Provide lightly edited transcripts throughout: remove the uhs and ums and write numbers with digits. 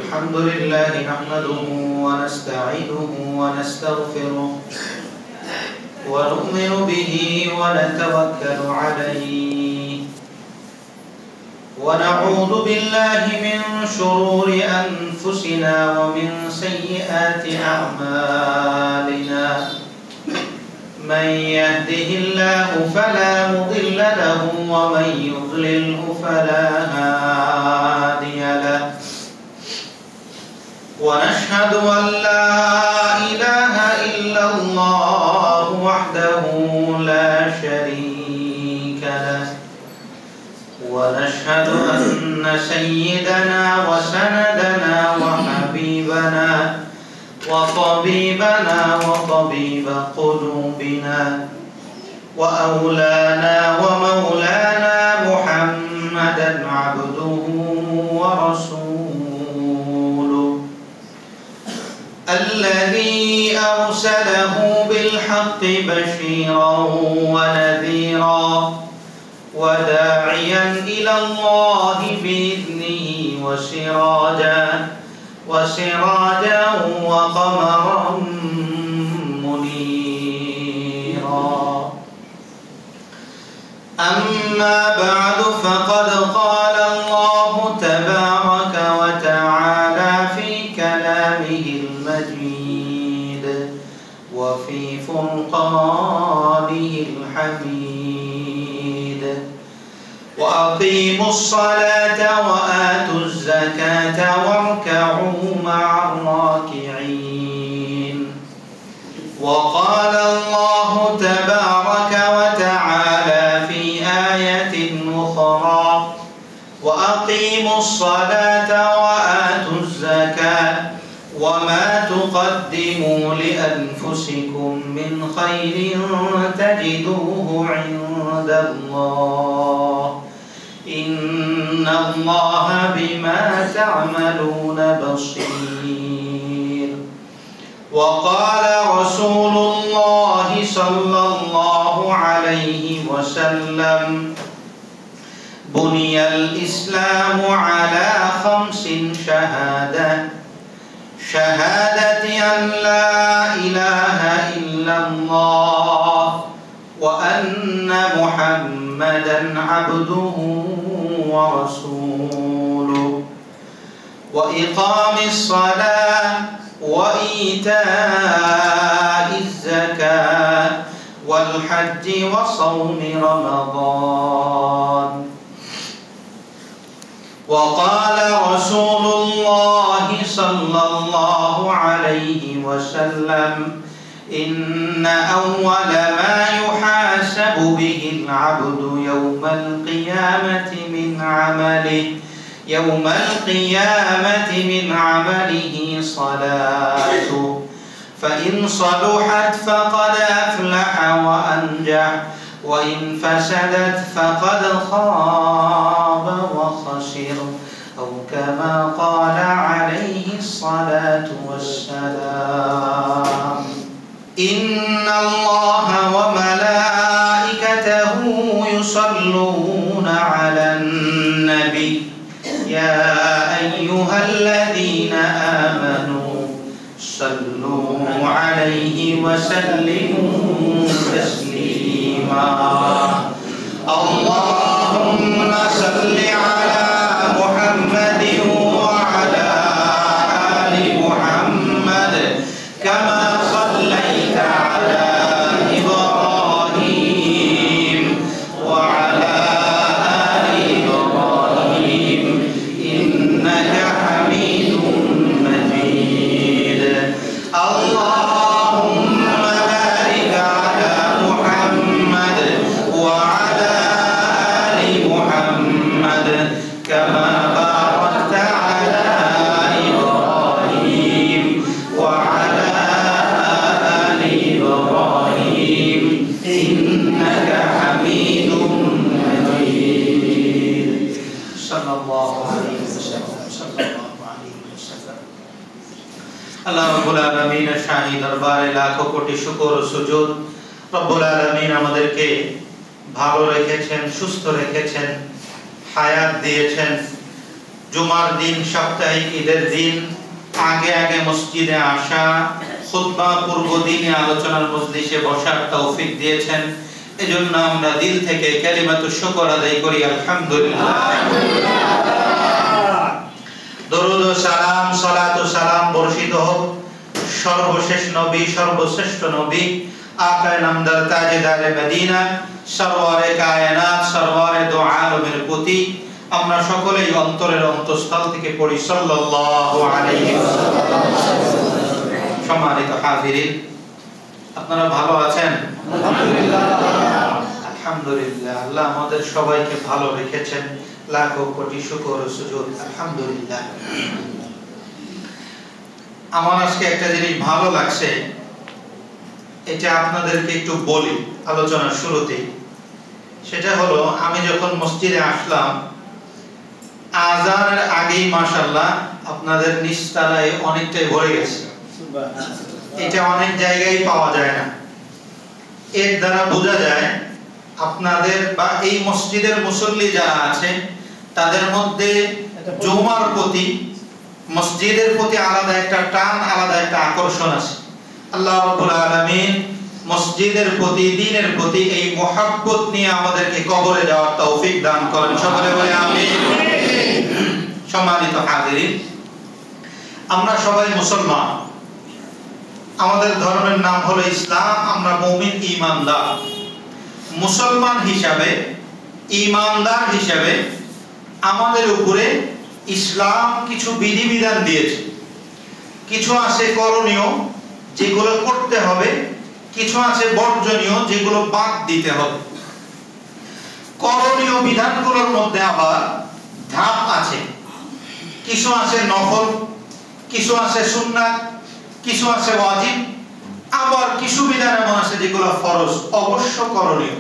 الحمد لله نحمده ونستعينه ونستغفره ونؤمن به ونتوكل عليه ونعوذ بالله من شرور أنفسنا ومن سيئات أعمالنا من يهده الله فلا مضل له ومن يضلله فلا هادي له ونشهد أن لا إله إلا الله وحده لا شريك له ونشهد أن سيدنا وسندنا وحبيبنا وطبيبنا وطبيب قلوبنا وأولانا ومولانا محمدا عبده ورسوله الذي أرسله بالحق بشيرا ونذيرا وداعيا إلى الله بإذنه وسراجا وقمرا منيرا أما بعد فقد قال الله تبارك وتعالى في كلامه المجيد وفي فرقانه الحميد وأقيموا الصلاة وآتوا الزكاة واركعوا مع الراكعين وقال الله تبارك وتعالى في آية أخرى وأقيموا الصلاة وآتوا الزكاة وما تقدموا لأنفسكم من خير تجدوه عند الله إن الله بما تعملون بصير وقال رسول الله صلى الله عليه وسلم بني الإسلام على 5 شهادة أن لا إله إلا الله وأن محمدا عبده ورسوله وإقام الصلاة وإيتاء الزكاة والحج وصوم رمضان وقال رسول الله صلى الله عليه وسلم إن أول ما يحاسب به العبد يوم القيامة من عمله صلاته فإن صلحت فقد أفلح وأنجح وإن فسدت فقد خاب وخسر أو كما قال عليه الصلاة والسلام إن الله وملائكته يصلون على النبي يا أيها الذين آمنوا صلوا عليه وسلموا تسليما اللهم صل على محمد وعلى آل محمد كما صليت على إبراهيم وعلى آل إبراهيم إنك حميد مجيد اللهم بارك على محمد وعلى آل محمد كما باركت على إبراهيم وعلى آل إبراهيم إنك حميد مجيد صلى الله عليه وسلم আল্লাহ রাব্বুল আলামিনের শাহী দরবারে লাখো কোটি শুকর ও সুজুদ রব্বুল আলামিন আমাদেরকে ভালো রেখেছেন সুস্থ রেখেছেন হায়াত দিয়েছেন জুমার দিন, সাপ্তাহিক ঈদের দিন আগে আগে মসজিদে আসা, খুতবা পূর্ব দিনে আলোচনার মজলিসে বসার তৌফিক দিয়েছেন। এজন্য আমরা দিল থেকে কালিমাতুশ শুকর আদায় করি, আলহামদুলিল্লাহ। দরুদ ও সালাম, সালাত ও সালাম বর্ষিত হোক সর্বশেষ নবী, সর্বশ্রেষ্ঠ নবী, আকায়ে নামদার তাজেদারে মদিনা, সরওয়ারে কায়নাত, সরওয়ারে দু আলমের প্রতি আমরা সকলেই অন্তরের অন্তঃস্থল থেকে পড়ি সাল্লাল্লাহু আলাইহি ওয়াসাল্লাম। সম্মানিত হাজিরিন, আপনারা ভালো আছেন? আলহামদুলিল্লাহ। আলহামদুলিল্লাহ, আল্লাহ আমাদের সবাইকে ভালো রেখেছেন, লাখো কোটি শুকর ও সুজুদ, আলহামদুলিল্লাহ। আমার আজকে একটা জিনিস ভালো লাগছে, এটা আপনাদেরকে একটু বলি আলোচনার শুরুতেই। সেটা হলো, আমি যখন মসজিদে আসলাম আযানের আগেই মাশাআল্লাহ আপনাদের নিচতলায় অনেকটাই ভরে গেছে। এটা অনেক জায়গায় পাওয়া যায় না। এর দ্বারা বোঝা যায় আপনাদের বা এই মসজিদের মুসল্লি যারা আছে তাদের মধ্যে জুমার প্রতি, মসজিদের প্রতি আলাদা একটা টান, আলাদা একটা আকর্ষণ আছে। আল্লাহ রাব্বুল আলামিন মসজিদের প্রতি, দ্বীনের প্রতি এই মহব্বত নিয়ে আমাদেরকে কবরে যাওয়ার তৌফিক দান করেন, সকলে বলে আমিন। সম্মানিত হাজিরিন, আমরা সবাই মুসলমান, আমাদের ধর্মের নাম হলো ইসলাম, আমরা মুমিন, ঈমানদার। মুসলমান হিসাবে, ঈমানদার হিসাবে আমাদের উপরে ইসলাম কিছু বিধিবিধান দিয়েছে। কিছু আছে করণীয় যেগুলো করতে হবে, কিছু আছে বর্জনীয় যেগুলো বাদ দিতে হবে। করণীয় বিধানগুলোর মধ্যে আবার ধাপ আছে, কিছু আছে নফল, কিছু আছে সুন্নাত, কিছু আছে ওয়াজিব, আবার কিছু বিধান এমন আছে যেগুলো ফরজ, অবশ্য করণীয়।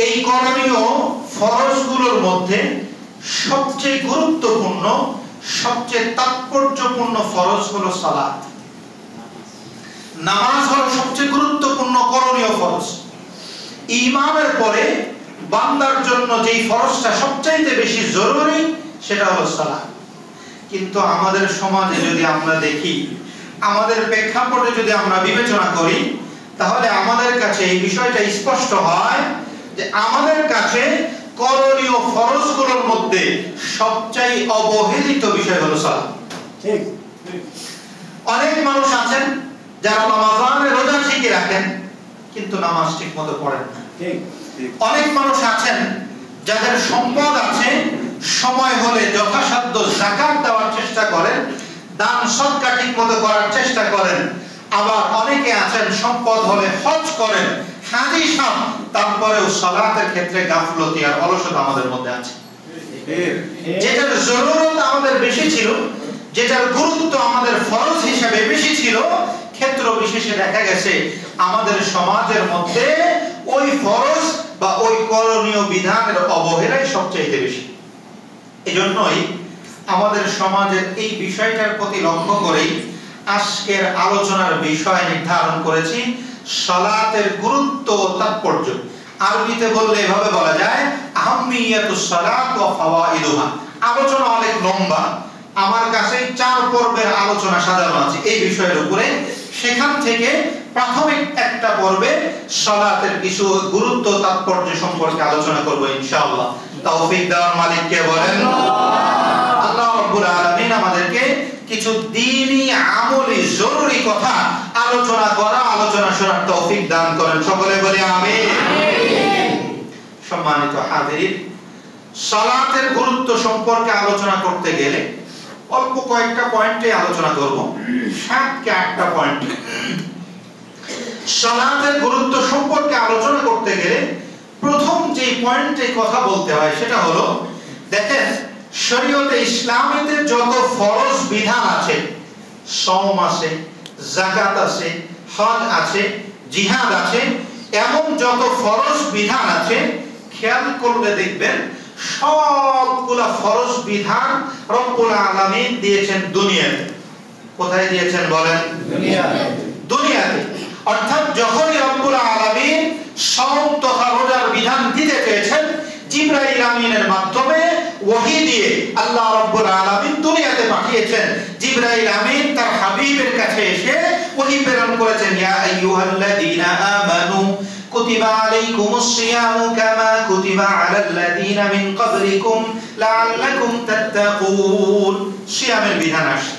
এই করণীয় ফরজগুলোর মধ্যে সবচেয়ে গুরুত্বপূর্ণ, সবচেয়ে তাৎপর্যপূর্ণ ফরজ হলো সালাত। নামাজ হলো সবচেয়ে গুরুত্বপূর্ণ করণীয় ফরজ। ঈমানের পরে বান্দার জন্য যেই ফরজটা সবচাইতে বেশি জরুরি সেটা হলো সালাত। কিন্তু আমাদের সমাজে যদি আমরা দেখি, আমাদের প্রেক্ষাপটে যদি আমরা বিবেচনা করি, তাহলে আমাদের কাছে এই বিষয়টা স্পষ্ট হয় যে আমাদের কাছে করণীয় ফরজগুলোর মধ্যে সবচেয়ে অবহেলিত বিষয় হলো সালাত। ঠিক। অনেক মানুষ আছেন যারা রমজানে রোজা ঠিকই রাখেন কিন্তু নামাজ ঠিকমতো পড়েন না। ঠিক। অনেক মানুষ আছেন যাদের সম্পদ আছে, সময় হলে যথাসাধ্য যাকাত দেওয়ার চেষ্টা করেন, দান সদকা ঠিকমতো করার চেষ্টা করেন। আবার অনেকে আছেন সম্পদ হলে হজ করেন, হাজী সাহেব, তারপরেও সালাতের ক্ষেত্রে গাফলতি আর অলসতা আমাদের মধ্যে আছে। যেটার জরুরত আমাদের বেশি ছিল, যেটার গুরুত্ব আমাদের ফরজ হিসেবে বেশি ছিল, ক্ষেত্র বিশেষে দেখা গেছে আমাদের সমাজের মধ্যে ওই ফরজ বা ওই করণীয় বিধানের অবহেলাই সবচেয়ে বেশি। এজন্যই আমাদের সমাজের এই বিষয়টার প্রতি লক্ষ্য করেই আজকের আলোচনার বিষয় নির্ধারণ করেছি সালাতের গুরুত্ব ও তাৎপর্য। আরবিতে বললে এভাবে বলা যায় আহমিয়াতুস সালাত ওয়া ফাওয়াইদুহা। আলোচনা অনেক লম্বা, আমার কাছে 4 পর্বের আলোচনা সাজানো আছে এই বিষয়ের উপরে। সেখান থেকে প্রাথমিক একটা পর্বে সালাতের কিছু গুরুত্ব, তাৎপর্য সম্পর্কে আলোচনা করব ইনশাআল্লাহ। তৌফিক দেওয়ার মালিক কে বলেন? আল্লাহ রাব্বুল আলামিন আমাদেরকে কিছু দ্বীনি আমলি জরুরি কথা আলোচনা করা, আলোচনা শোনার তৌফিক দান করেন, সকলে বলি আমিন। সম্মানিত হাজিরিন, সালাতের গুরুত্ব সম্পর্কে আলোচনা করতে গেলে অল্প কয়েকটা পয়েন্টে আলোচনা করব, 7 কে 8টা পয়েন্ট। সালাতের গুরুত্ব সম্পর্কে আলোচনা করতে গেলে প্রথম যে পয়েন্টে কথা বলতে হয় সেটা হলো, দেখেন শরীয়তে ইসলামীতে যত ফরজ বিধান আছে, সাওম আছে, যাকাত আছে, হজ আছে, জিহাদ আছে, এমন যত ফরজ বিধান আছে, খেয়াল করলে দেখবেন সবগুলা ফরজ বিধান রব্বুল আলামিন দিয়েছেন দুনিয়াতে। কোথায় দিয়েছেন বলেন? দুনিয়াতে। দুনিয়াতে অর্থাৎ যখনই রব্বুল আলামিন সাওম তথা রোজার বিধান দিতে চেয়েছেন, জিবরাইল আমিনের মাধ্যমে ওহী দিয়ে আল্লাহ রাব্বুল আলামিন দুনিয়াতে পাঠিয়েছেন। জিবরাইল আমিন তার হাবিবের কাছে এসে ওহী প্রেরণ করেছেন, ইয়া আইয়ুহাল্লাযীনা আমানু কুতিবা আলাইকুমুস সিয়ামু কামা কুতিবা আলাল্লাযীনা মিন ক্বাবলিকুম লাআল্লাকুম তাত্তাকুন। সিয়ামের বিধান আসে।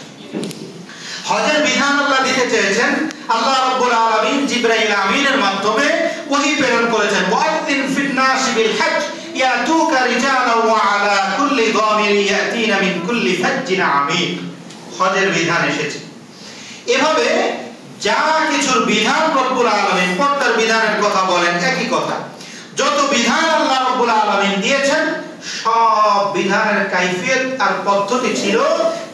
হজের বিধান আল্লাহ দিতে চেয়েছেন। আল্লাহ রাব্বুল আলামিন জিবরাইল আমিনের মাধ্যমে ওহী প্রেরণ করেছেন, ওয়াযিন ফিন নাসি বিল হজ ইয়াতুকা রিজালান ওয়া আলা কুল্লি দামিরি ইয়াতিনা মিন কুল্লি ফাজ্জিন আমিক। হজের বিধান এসেছে। এভাবে যা কিছুর বিধান রব্বুল আলামিন, পর্দার বিধানের কথা বলেন একই কথা, যত বিধান আল্লাহ রব্বুল আলামিন দিয়েছেন সব বিধানের কাইফিয়ত আর পদ্ধতি ছিল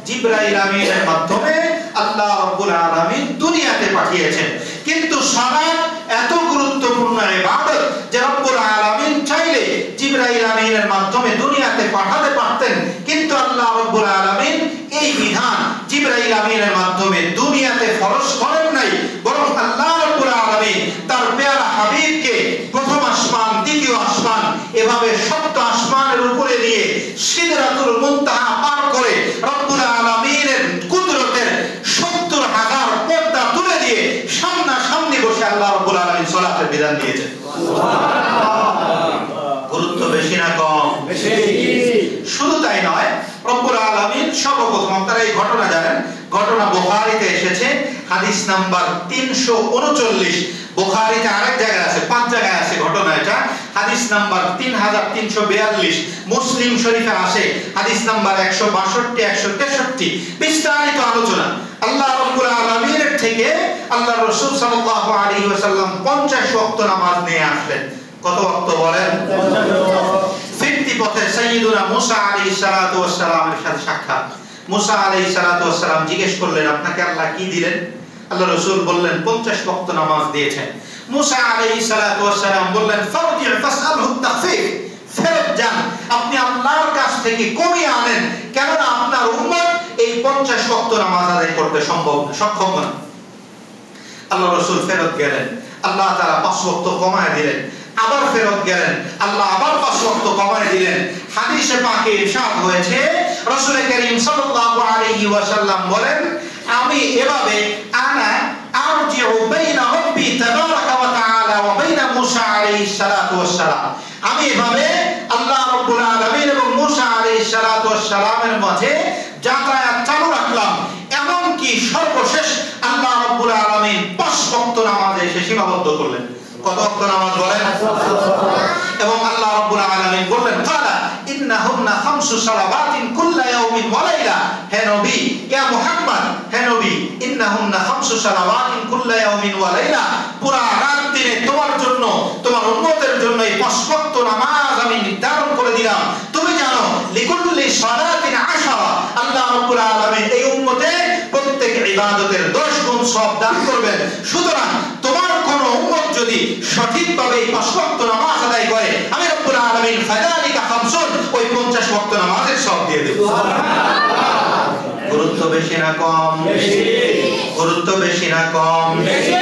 জিবরাইল আমিনের মাধ্যমে আল্লাহ রাব্বুল আলামিন দুনিয়াতে পাঠিয়েছেন। কিন্তু সালাত এত গুরুত্বপূর্ণ ইবাদত যে রব্বুল আলামিন চাইলে জিবরাইল আমিনের মাধ্যমে দুনিয়াতে পাঠাতে পারতেন, কিন্তু আল্লাহ রাব্বুল আলামিন এই বিধান জিবরাইল আমিনের মাধ্যমে দুনিয়াতে ফরজ করেন নাই, বরং আল্লাহ রাব্বুল আলামিন তার প্যারা হাবিবকে প্রথম আসমান, দ্বিতীয় আসমান, এভাবে সপ্ত আসমানের উপরে নিয়ে সিদরাতুল মুনতাহা পার করে রব্বুল আলামিনের কুদরতের ৭০,০০০ পর্দা তুলে দিয়ে সামনাসামনি বসে আল্লাহ রাব্বুল আলামিন সালাতের বিধান দিয়েছেন। গুরুত্ব বেশি না কম? বেশি। শুধু তাই নয়, রব্বুল আলামিন সর্বপ্রথম, আপনারা এই ঘটনা জানেন, ঘটনা বুখারীতে এসেছে, হাদিস নাম্বার ৩৩৯। বুখারীতে আরেক জায়গায় আছে, ৫ জায়গায় আছে ঘটনা এটা। হাদিস নাম্বার ৩৩৪২। মুসলিম শরীফে আসে হাদিস নাম্বার ১৬২ ১৬৩। বিস্তারিত আলোচনা। আল্লাহ রাব্বুল আলামিনের থেকে আল্লাহ রাসূল সাল্লাল্লাহু আলাইহি ওয়াসাল্লাম ৫০ ওয়াক্ত নামাজ নিয়ে আসলেন। কত ওয়াক্ত বলেন? ৫০। ফিরতি পথে সাইয়্যিদুনা মুসা আলাইহিস সালাতু ওয়াস সালামের সাথে সাক্ষাৎ। মুসা আলাইহিস সালাতু ওয়াস সালাম জিজ্ঞেস করলেন, আপনাকে আল্লাহ কি দিলেন? আল্লাহ রাসূল বললেন ৫০ ওয়াক্ত নামাজ দিয়েছেন। মুসা আলাইহিস সালাতু ওয়াস সালাম বললেন, ফারজি ফাসআলহু তাখফীফ, ফেরত যান, আপনি আল্লাহর কাছ থেকে কমিয়ে আনেন, কেননা আপনার উম্মত এই ৫০ ওয়াক্ত নামাজ আদায় করতে সক্ষম না। আল্লাহ রাসূল ফেরত গেলেন, আল্লাহ তাআলা ৫ ওয়াক্ত কমায় দিলেন। আবার ফেরত গেলেন, আল্লাহ আবার ৫ ওয়াক্ত কমায় দিলেন। হাদিসে পাকে ইরশাদ হয়েছে, রাসূল করিম সাল্লাল্লাহু আলাইহি ওয়াসাল্লাম বলেন, আমি এভাবে আনা আরজিউ বাইনা রাব্বি তাবারাকা ওয়া তাআলা ওয়া বাইনা মুসা আলাইহিস সালাতু ওয়াস সালাম, আমি এভাবে আল্লাহ রাব্বুল আলামিন এবং মুসা আলাইহিস সালাতু ওয়াস সালামের মাঝে যাতায়াত চালু রাখলাম, এমন কি সর্বশেষ আল্লাহ রাব্বুল আলামিন ৫ ওয়াক্ত নামাজে এসে সীমাবদ্ধ করলেন। কত ওয়াক্ত নামাজ বলেন? এবং আল্লাহ রাব্বুল আলামিন বললেন, ক্বালা ইন্নাহুন্না খামসু সালাওয়াতিন কুল্লা ইয়াউমিন ওয়া লাইলা, হে নবী, ইয়া মুহাম্মদ, হে নবী, ইন্নাহুন্না খামসু সালাওয়াতিন কুল্লা ইয়াউমিন ওয়া লাইলা, পুরা রাত দিনে তোমার জন্য, তোমার উম্মতের জন্য এই ৫ ওয়াক্ত নামাজ আমি নির্ধারণ করে দিলাম। তুমি জানো লিকুল্লি সালাতিন ১০, আল্লাহ রাব্বুল আলামিন এই উম্মতে প্রত্যেক ইবাদতের ১০ গুণ সওয়াব দান করবেন। সুতরাং তোমার কোন উম্মত যদি সঠিকভাবে এই ৫ ওয়াক্ত নামাজ আদায় করে, আমি রব্বুল আলামিন ফাযালিকা খামসুন, ওই ৫০ ওয়াক্ত নামাজের সওয়াব দিয়ে দেব। সুবহানাল্লাহ। গুরুত্ব বেশি না কম? বেশি। গুরুত্ব বেশি না কম? বেশি।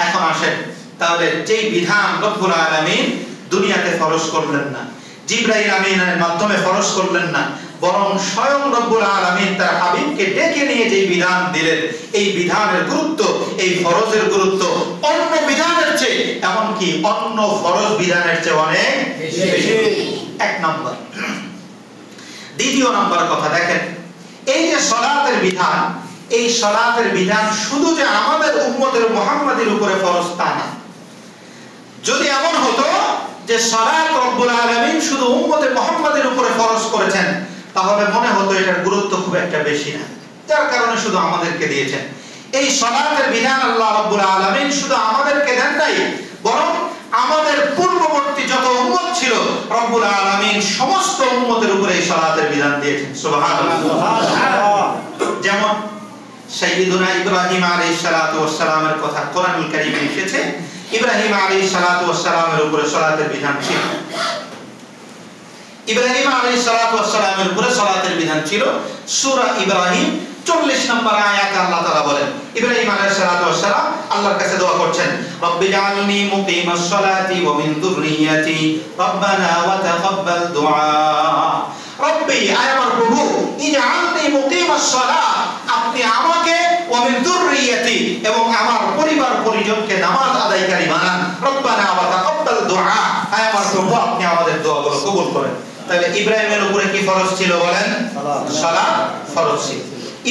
এখন আসেন, তাহলে যেই বিধান রব্বুল আলামিন দুনিয়াতে ফরজ করলেন না, জিবরাইল আমিনের মাধ্যমে ফরজ করলেন না, বরং স্বয়ং রব্বুল আলামিন তার হাবিবকে ডেকে নিয়ে যে বিধান দিলেন, এই বিধানের গুরুত্ব, এই ফরজের গুরুত্ব অন্য বিধানের চেয়ে, এমনকি অন্য ফরজ বিধানের চেয়ে অনেক বেশি। এক নম্বর। দ্বিতীয় নম্বর কথা দেখেন, এই যে সালাতের বিধান, এই সালাতের বিধান শুধু যে আমাদের উম্মতের মুহাম্মাদের উপরে ফরজ তা না। যদি এমন হতো যে সালাত রব্বুল আলামিন শুধু উম্মতে মুহাম্মাদের উপরে ফরজ করেছেন, তাহলে মনে হতো এটার গুরুত্ব খুব একটা বেশি না, যার কারণে শুধু আমাদেরকে দিয়েছেন। এই সালাতের বিধান আল্লাহ রাব্বুল আলামিন শুধু আমাদেরকে দেন নাই, বরং আমাদের পূর্ববর্তী যত উম্মত ছিল রব্বুল আলামিন সমস্ত উম্মতের উপরে এই সালাতের বিধান দিয়েছেন। সুবহানাল্লাহ। যেমন সাইয়্যিদুনা ইব্রাহিম আলাইহিস সালাতু ওয়াস সালামের কথা কোরআনুল কারীমে এসেছে, ইব্রাহিম আলাইহিস সালাতু ওয়াস সালামের উপরে সালাতের বিধান ছিল। ইব্রাহিম আলাইহিস সালাতু ওয়াস সালামের উপরে সালাতের বিধান ছিল। সূরা ইব্রাহিম 40 নম্বর আয়াতে আল্লাহ তাআলা বলেন, ইব্রাহিম আলাইহিস সালাতু ওয়াস সালাম আল্লাহর কাছে দোয়া করছেন, রব্বি জাআলনি মুকিমাস সালাতি ওয়া মিন যুররিয়াতি রব্বানা ওয়া তাকাব্বাল দুআ। রব্বি, আয় আমার প্রভু, ইজআলনি মুকিমাস সালাহ, আপনি আমাকে ওয়া মিন যুররিয়াতি, এবং আমার পরিবার পরিজনকে নামাজ আদায়কারী বানান। রব্বানা ওয়া তাকাব্বাল দুআ, আয় আমার প্রভু আপনি আমাদের দোয়াগুলো কবুল করেন। তাহলে ইব্রাহিমের উপরে কি ফরজ ছিল বলেন? সালাত ফরজ ছিল।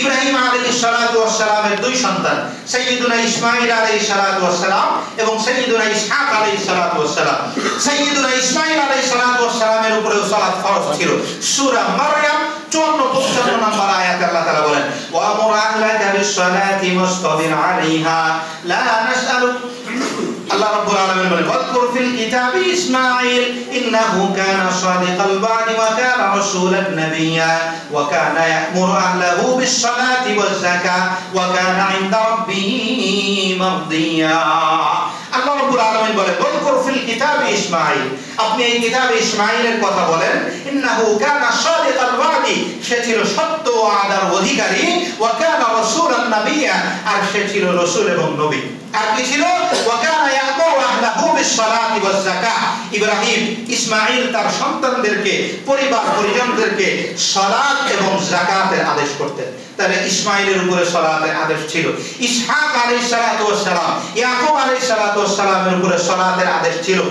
ইব্রাহিম আলাইহিস সালাতু ওয়াস সালামের দুই সন্তান, সাইয়্যিদুনা ইসমাঈল আলাইহিস সালাতু ওয়াস সালাম এবং সাইয়্যিদুনা ইসহাক আলাইহিস সালাতু ওয়াস সালাম। সাইয়্যিদুনা ইসমাঈল আলাইহিস সালাতু ওয়াস সালামের উপরে সালাত ফরজ ছিল। সূরা মারইয়াম 54-55 নম্বর আয়াতে আল্লাহ তাআলা বলেন, ওয়া আমুর আহলাকা বিস-সালাতি ওয়াসতাবির আলাইহা লা নাসআলু, আল্লাহ রাব্বুল আলামিন বলেন, ওয়াজকুর ফিল কিতাবি ইসমাঈল ইন্নাহু কানা সাদিকাল ওয়াদি ওয়া কানা রাসূলান নাবিয়্যা ওয়া কানা ইয়া'মুরু আহলাহু বিস-সালাতি ওয়াজ-যাকাতি ওয়া কানা 'ইনদা রাব্বিহি মারদিয়্যা। আল্লাহ রাব্বুল আলামিন বলেন, ওয়াজকুর ফিল কিতাবি ইসমাঈল, আপনি এই কিতাবে ইসমাঈলের কথা বলেন, ইন্নাহু কানা সাদিকাল ওয়াদি, সে ছিল সত্য ওয়াদার অধিকারী, ওয়া কানা রাসূলান নাবিয়্যা, আর সে ছিল রাসূল এবং নবী। আর কি ছিল? ওয়া কানা ইয়া'মুরু আহলাহু বিস-সালাতি ওয়াজ-যাকাতি, ইব্রাহিম ইসমাঈল তার সন্তানদেরকে, পরিবার পরিজনদেরকে সালাত এবং যাকাতের আদেশ করতেন। তাহলে ইসমাঈলের উপরে সালাতের আদেশ ছিল। ইসহাক আলাইহিস সালাতু ওয়াস সালাম, ইয়াকুব আলাইহিস সালাতু ওয়াস সালামের উপরে সালাতের আদেশ ছিল।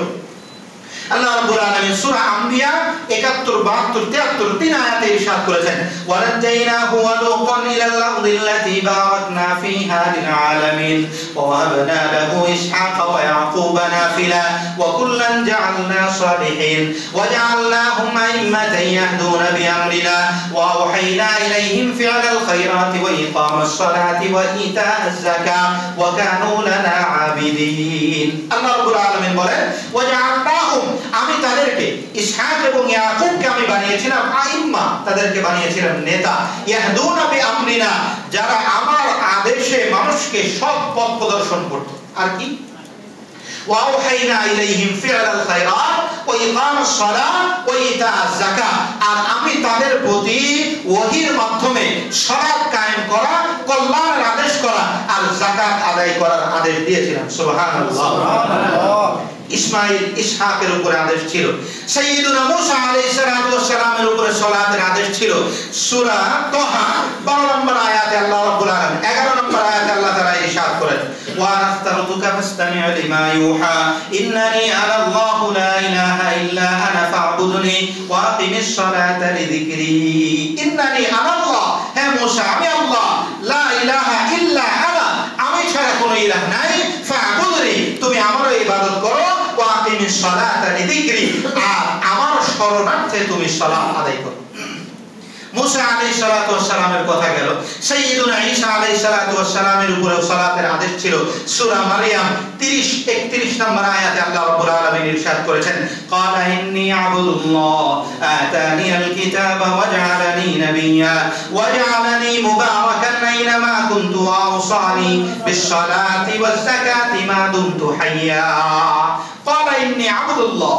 আল্লাহ রাব্বুল আলামিন সূরা আম্বিয়া 71, 72, 73 তিন আয়াতে ইরশাদ করেছেন, ওয়ালাদাইনাহু ওয়া লূতান ইলাল আরদিল্লাতী বারাকনা ফীহা লিল আলামিন ওয়া ওয়াহাবনা লাহু ইসহাক ওয়া ইয়াকুবা নাফিলা ওয়া কুল্লান জাআলনা সালিহিন ওয়া জাআলনাহুম আ'iম্মাতান ইয়াহদুনা বিআমরিনা ওয়া আওহাইনা ইলাইহিম ফি'লাল খায়রাতি ওয়া ইকামাস সালাতি ওয়া ইতাআজ যাকাতি ওয়া কানু লানা আবিদিন। আল্লাহ রাব্বুল আলামিন বলেন, ওয়া জাআলনাহুম, আমি তাদেরকে ইসহাক এবং ইয়াকুবকে আমি বানিয়েছিলাম আইম্মা, তাদেরকে বানিয়েছিলাম নেতা, ইয়াহদুনা বিআমরিনা, যারা আমার আদেশে মানুষকে সৎ পথ প্রদর্শন করত। আর কি? ওয়া আওহাইনা ইলাইহিম ফি'লাল খায়রাত ওয়া ইকামাস সালাত ওয়া ইতাআজ যাকাত, আর আমি তাদের প্রতি ওহীর মাধ্যমে সালাত কায়েম করা, কল্যাণের আদেশ করা আর যাকাত আদায় করার আদেশ দিয়েছিলাম। সুবহানাল্লাহ। সুবহানাল্লাহ। ইসমাঈল ইসহাকের উপরে আদেশ ছিল। সাইয়্যিদুনা মূসা আলাইহিস সালাতু ওয়াস সালামের উপরে সালাতের আদেশ ছিল। সূরা তাহা 12 নম্বর আয়াতে আল্লাহ রাব্বুল আলামিন 11 নম্বর আয়াতে আল্লাহ তাআলা ইরশাদ করেন, ওয়া নাস্তারতুকা ফাসতামি' লিমা ইউহা ইন্নানি আনা আল্লাহু লা ইলাহা ইল্লা আনা ফা'বুদনি ওয়া আকিমিস সালাতা লিযিকরি। ইন্নানি আনা আল্লাহ, হে মূসা আমি আল্লাহ, লা ইলাহা ইল্লা আনা, আমি ছাড়া কোনো ইলাহ নাই, ফা'বুদনি, তুমি আমার ইবাদত করো, ওয়া আকিমিস সালাতা লিযিকরি, আর আমার শরণার্থে তুমি সালাত আদায় করো। মূসা আলাইহিস সালাতু ওয়াস সালামের কথা গেল, সাইয়্যিদুনা ঈসা আলাইহিস সালাতু ওয়াস সালামের উপরে সালাতের আদেশ ছিল। সূরা মারইয়াম 30-31 নম্বর আয়াতে আল্লাহ রাব্বুল আলামিন ইরশাদ করেছেন, ক্বালা ইন্নী আবদুল্লাহ আতানিয়াল কিতাবা ওয়া জাআলানি নাবিয়্যা ওয়া জাআলানি মুবারাকান আইনামা কুনতু ওয়া আওসানি বিস সালাতি ওয়াজ যাকাতি মা দুমতু হাইয়্যা। ক্বালা ইন্নী আবদুল্লাহ,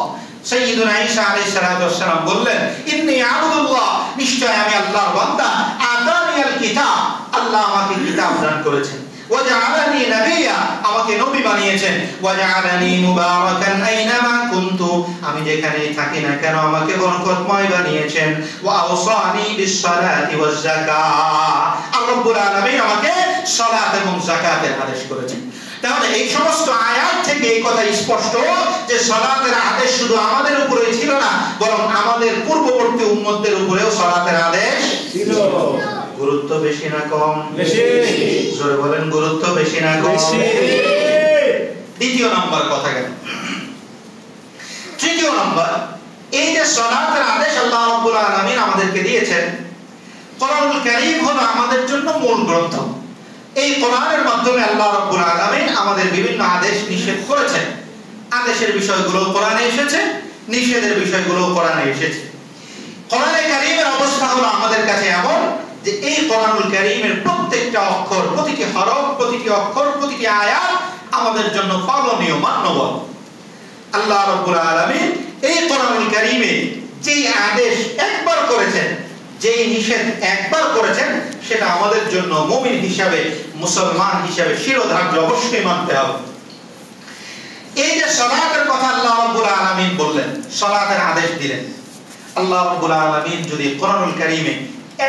সাইয়্যিদুনা ঈসা আলাইহিস সালাতু ওয়াস সালাম বললেন, ইন্নী আবদুল্লাহ, নিশ্চয় আমি আল্লাহর বান্দা, আতানিয়াল কিতাব, আল্লাহ আমাকে কিতাব দান করেছেন, ওয়া জাআলানি নাবিয়্যা, আমাকে নবী বানিয়েছেন, ওয়া জাআলানি মুবারাকান আইনামা কুনতু, আমি যেখানেই থাকি না কেন আমাকে বরকতময় বানিয়েছেন, ওয়া আওসানি বিস সালাতি ওয়াজ যাকাত, আল্লাহ রাব্বুল আলামিন আমাকে সালাত এবং যাকাতের আদেশ করেছেন। তাহলে এই সমস্ত আয়াত থেকে এই কথা স্পষ্ট যে সালাতের আদেশ শুধু আমাদের উপরেই ছিল না, বরং আমাদের পূর্ববর্তী উম্মতদের উপরেও সালাতের আদেশ ছিল। গুরুত্ব বেশি না কম? বেশি। জোরে বলেন, গুরুত্ব বেশি না কম? বেশি। দ্বিতীয় নাম্বার কথা গেল। তৃতীয় নাম্বার, এই যে সালাতের আদেশ আল্লাহ রাব্বুল আলামিন আমাদেরকে দিয়েছেন, কোরআনুল কারীম হলো আমাদের জন্য মূল গ্রন্থ। এই কোরআনের মাধ্যমে আল্লাহ রাব্বুল আলামিন আমাদের বিভিন্ন আদেশ নিষেধ করেছেন। আদেশের বিষয়গুলো কোরআনে এসেছে, নিষেধের বিষয়গুলো কোরআনে এসেছে। কোরআনে কারীমের অবস্থা হলো আমাদের কাছে এমন যে এই কোরআনুল কারীমের প্রত্যেকটা অক্ষর, প্রতিটি হরফ, প্রতিটি অক্ষর, প্রতিটি আয়াত আমাদের জন্য পালনীয়, মান্যবর। আল্লাহ রাব্বুল আলামিন এই কোরআনুল কারীমে যেই আদেশ একবার করেছেন, যেই নিষেধ একবার করেছেন, সেটা আমাদের জন্য মুমিন হিসাবে, মুসলমান হিসাবে শিরোধার্য, অবশ্যই মানতে হবে। এই যে সালাতের কথা আল্লাহ রাব্বুল আলামিন বললেন, সালাতের আদেশ দিলেন, আল্লাহ রাব্বুল আলামিন যদি কোরআনুল কারীমে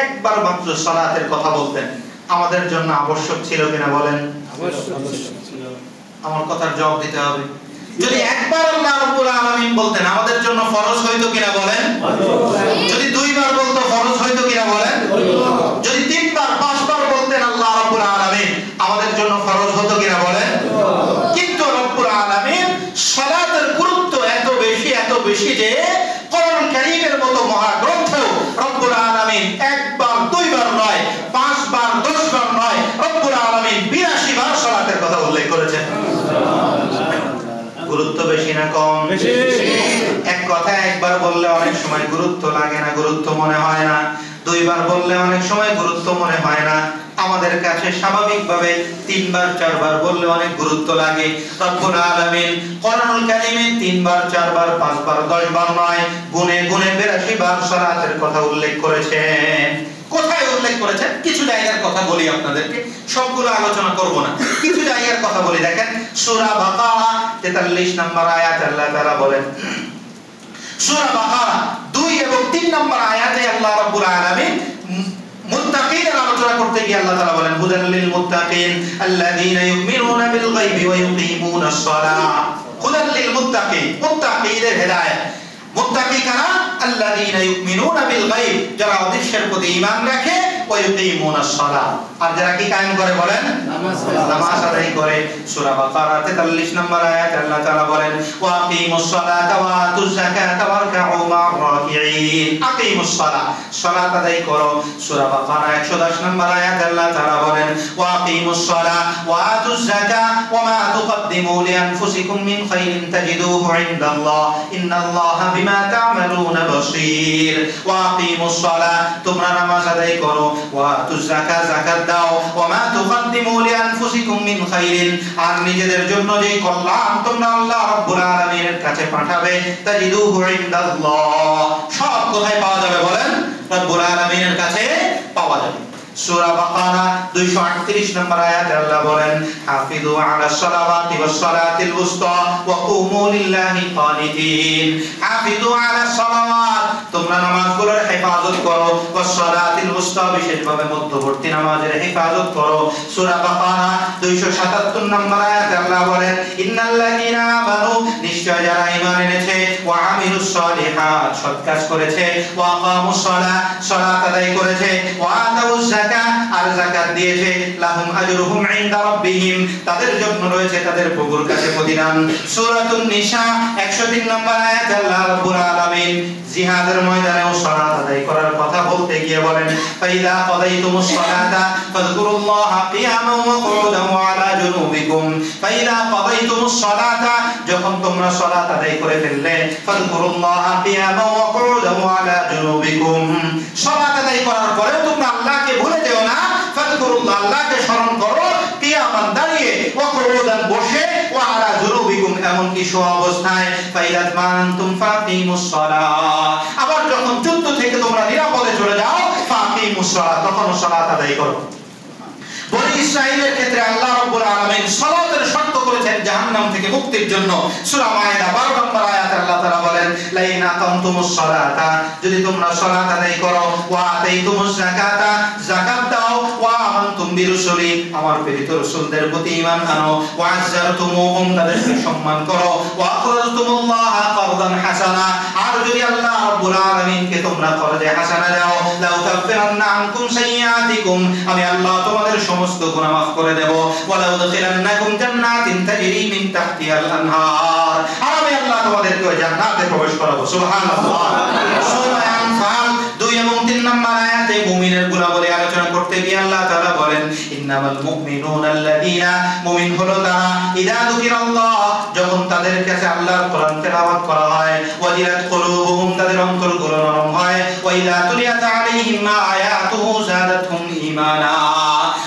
একবার মাত্র সালাতের কথা বলতেন, আমাদের জন্য আবশ্যক ছিল কিনা বলেন? আবশ্যক ছিল। আমার কথার জবাব দিতে হবে। যদি একবার আল্লাহ রাব্বুল আলামিন বলতেন, আমাদের জন্য ফরজ হইতো কিনা বলেন? যদি দুইবার বলতো ফরজ হইতো কিনা বলেন? যদি তিনবার পাঁচবার বলতেন আল্লাহ রাব্বুল আলামিন, আমাদের জন্য ফরজ হতো কিনা বলেন? কিন্তু রব্বুল আলামিন সালাতের গুরুত্ব এত বেশি যে কোরআনুল কারীমের মতো মহাগ্রন্থেও রব্বুল আলামিন একবার দুইবার নয়, পাঁচবার 10 বার নয়, রব্বুল আলামিন 82 বার সালাতের কথা উল্লেখ করেছেন। গুরুত্ব বেশি না কম? বেশি। এক কথা একবার বললে অনেক সময় গুরুত্ব লাগে না, গুরুত্ব মনে হয় না। দুইবার বললে অনেক সময় গুরুত্ব মনে হয় না। আমাদের কাছে স্বাভাবিকভাবে তিনবার চারবার বললে অনেক গুরুত্ব লাগে। রব্বুল আলামিন কোরআনুল কারীমে তিনবার চারবার পাঁচবার 10 বার নয়, গুনে 82 বার সালাতের কথা উল্লেখ করেছেন। কোথায় উল্লেখ করেছেন? কিছু জায়গার কথা বলি আপনাদেরকে, সবগুলো আলোচনা করব না। কিছু জায়গার কথা বলি। দেখেন সূরা বাকারা 43 নম্বর আয়াতে আল্লাহ তাআলা বলেন, সূরা বাকারা 2 এবং 3 নম্বর আয়াতে আল্লাহ রাব্বুল আলামিন মুত্তাকিনের আলোচনা করতে গিয়ে আল্লাহ তাআলা বলেন, হুদাল লিল মুত্তাকিন আল্লাযীনা ইউমিনুনা বিল গায়বি ওয়া ইউকিমুনাস সালাহ। হুদাল লিল মুত্তাকিন, মুত্তাকিদের হেদায়েত। মুত্তাকি কারা? আল্লাযীনা ইউমিনুনা বিল গায়ব, যারা অদৃশ্যের প্রতি ঈমান রাখে, ওয়া ইউকিমুনাস সালাহ, আর যারা কি কায়েম করে বলেন? নামাজ আদায় করে। সূরা বাকারা 43 নম্বর আয়াতে আল্লাহ তাআলা বলেন, ওয়া আকিমুস সালাতা ওয়া আতুজ যাকাতা ওয়ারকাউ মা'র রাকিঈন। আকিমুস সালাহ, সালাত আদায় করো। সূরা বাকারা 110 নম্বর আয়াতে আল্লাহ তাআলা বলেন, ওয়া আকিমুস সালাহ ওয়া আতুজ যাকাতা ওয়া মা তুকদ্দিমু লিআনফুসিকুম মিন খাইরিন তাজিদুহু ইনদাল্লাহ ইন্নাল্লাহা বিমা তা'মালুনা বাসীর। ওয়া আকিমুস সালাহ, তোমরা নামাজ আদায় করো। ওয়া আতুজ যাকাত, যাকাত দাও। ওয়া মা তুকদ্দিমু লিআনফুসিকুম মিন খাইরিন, আর নিজেদের জন্য যে কল্যাণ তোমরা আল্লাহ রাব্বুল আলামিনের কাছে পাঠাবে, তাজিদুহু ইনদাল্লাহ, সব কোথায় পাওয়া যাবে বলেন? রাব্বুল আলামিনের কাছে পাওয়া যাবে। সূরা বাকারা 238 নম্বর আয়াতে আল্লাহ বলেন, হাফিজু আলাস সালাওয়াতি ওয়াস সালাতিল উসতা ওয়া কুমু লিল্লাহি কানিতিন। হাফিজু আলাস সালাওয়াত, তোমরা নামাজগুলোর হেফাজত করো। ওয়াস সালাতিল উসতা, বিশেষভাবে মধ্যবর্তী নামাজের হেফাজত করো। সূরা বাকারা 277 নম্বর আয়াতে আল্লাহ বলেন, ইন্নাল্লাযীনা আমানু, নিশ্চয় যারা ঈমান এনেছে, ওয়া আমিলুস সালিহাত, সৎ কাজ করেছে, ওয়া আকামুস সালাহ, সালাত আদায় করেছে, ওয়া আতাউজ যাকাত, আর যাকাত দিয়েছে, লাহুম আজরুহুম ইনদা রাব্বিহিম, তাদের জন্য রয়েছে তাদের প্রভুর কাছে প্রতিদান। সূরাতুন নিসা 103 নম্বর আয়াতে আল্লাহ রাব্বুল আলামিন জিহাদের ময়দানেও সালাত আদায় করার কথা বলতে গিয়ে বলেন, ফাইদা কাদাইতুমুস সালাতা ফাযকুরুল্লাহা কিয়ামান ওয়া কুউদান ওয়া আলা জুনুবিকুম। ফাইদা কাদাইতুমুস সালাতা, যখন তোমরা সালাত আদায় করে ফেললে, ফাযকুরুল্লাহা কিয়ামান ওয়া কুউদান ওয়া আলা জুনুবিকুম, সালাত আদায় করার পরে তোমরা আল্লাহকে ভুলে যেও না। ফাযকুরুল্লাহ, আল্লাহকে স্মরণ করো, কিয়ামান দাঁড়িয়ে, ওয়া কুউদান বসে, ওয়া আলা জুনুবিকুম এমন কি শোয়া অবস্থায়। ফাইদা মানতুম ফাকিমুস সালাহ, আবার যখন যুদ্ধ থেকে তোমরা নিরাপদে চলে যাও, ফাকিমুস সালাহ, তখন সালাত আদায় করো। বনি ইসরাঈলের ক্ষেত্রে আল্লাহ রাব্বুল আলামিন সালাতের শর্ত করেছেন জাহান্নাম থেকে মুক্তির জন্য। সূরা মায়েদা 12 নম্বর আয়াতে আল্লাহ তাআলা বলেন, লাইন আকামতুমুস সালাতা, যদি তোমরা সালাত আদায় করো, ওয়া আতাইতুমুস যাকাতা, যাকাত দাও, ওয়া আমানতুম বিরুসুলি, আমার প্রেরিত রাসূলদের প্রতি ঈমান আনো, ওয়া আযযারতুমুহুম, তাদেরকে সম্মান করো, ওয়া আকরাজতুমুল্লাহা কারদান হাসানা, আর যদি আল্লাহ রাব্বুল আলামিনকে তোমরা করজে হাসানা দাও, লাউ কাফিরান্না আনকুম সাইয়্যাতিকুম, আমি আল্লাহ তোমাদের সমস্ত গুনাহ মাফ করে দেব, ওয়ালা উদখিলান্নাকুম জান্নাতিন তাজরি মিন তাহতিহাল আনহার, আর আমি আল্লাহ তোমাদেরকে ওই জান্নাতে প্রবেশ করাবো। সুবহানাল্লাহ। সূরা আনফাল 2 এবং 3 নম্বর আয়াতে মুমিনের গুণাবলী আলোচনা করতে গিয়ে আল্লাহ তাআলা বলেন, ইন্নামাল মুমিনুনা আল্লাযীনা, মুমিন হলো তারা, ইযা যুকিরাল্লাহ, যখন তাদের কাছে আল্লাহর কোরআন তেলাওয়াত করা হয়, ওয়াজিলাত কুলুবুহুম, তাদের অন্তরগুলো নরম হয়, ওয়া ইযা তুলিয়াত আলাইহিম আয়াতুহু যাদাতহুম ঈমানা,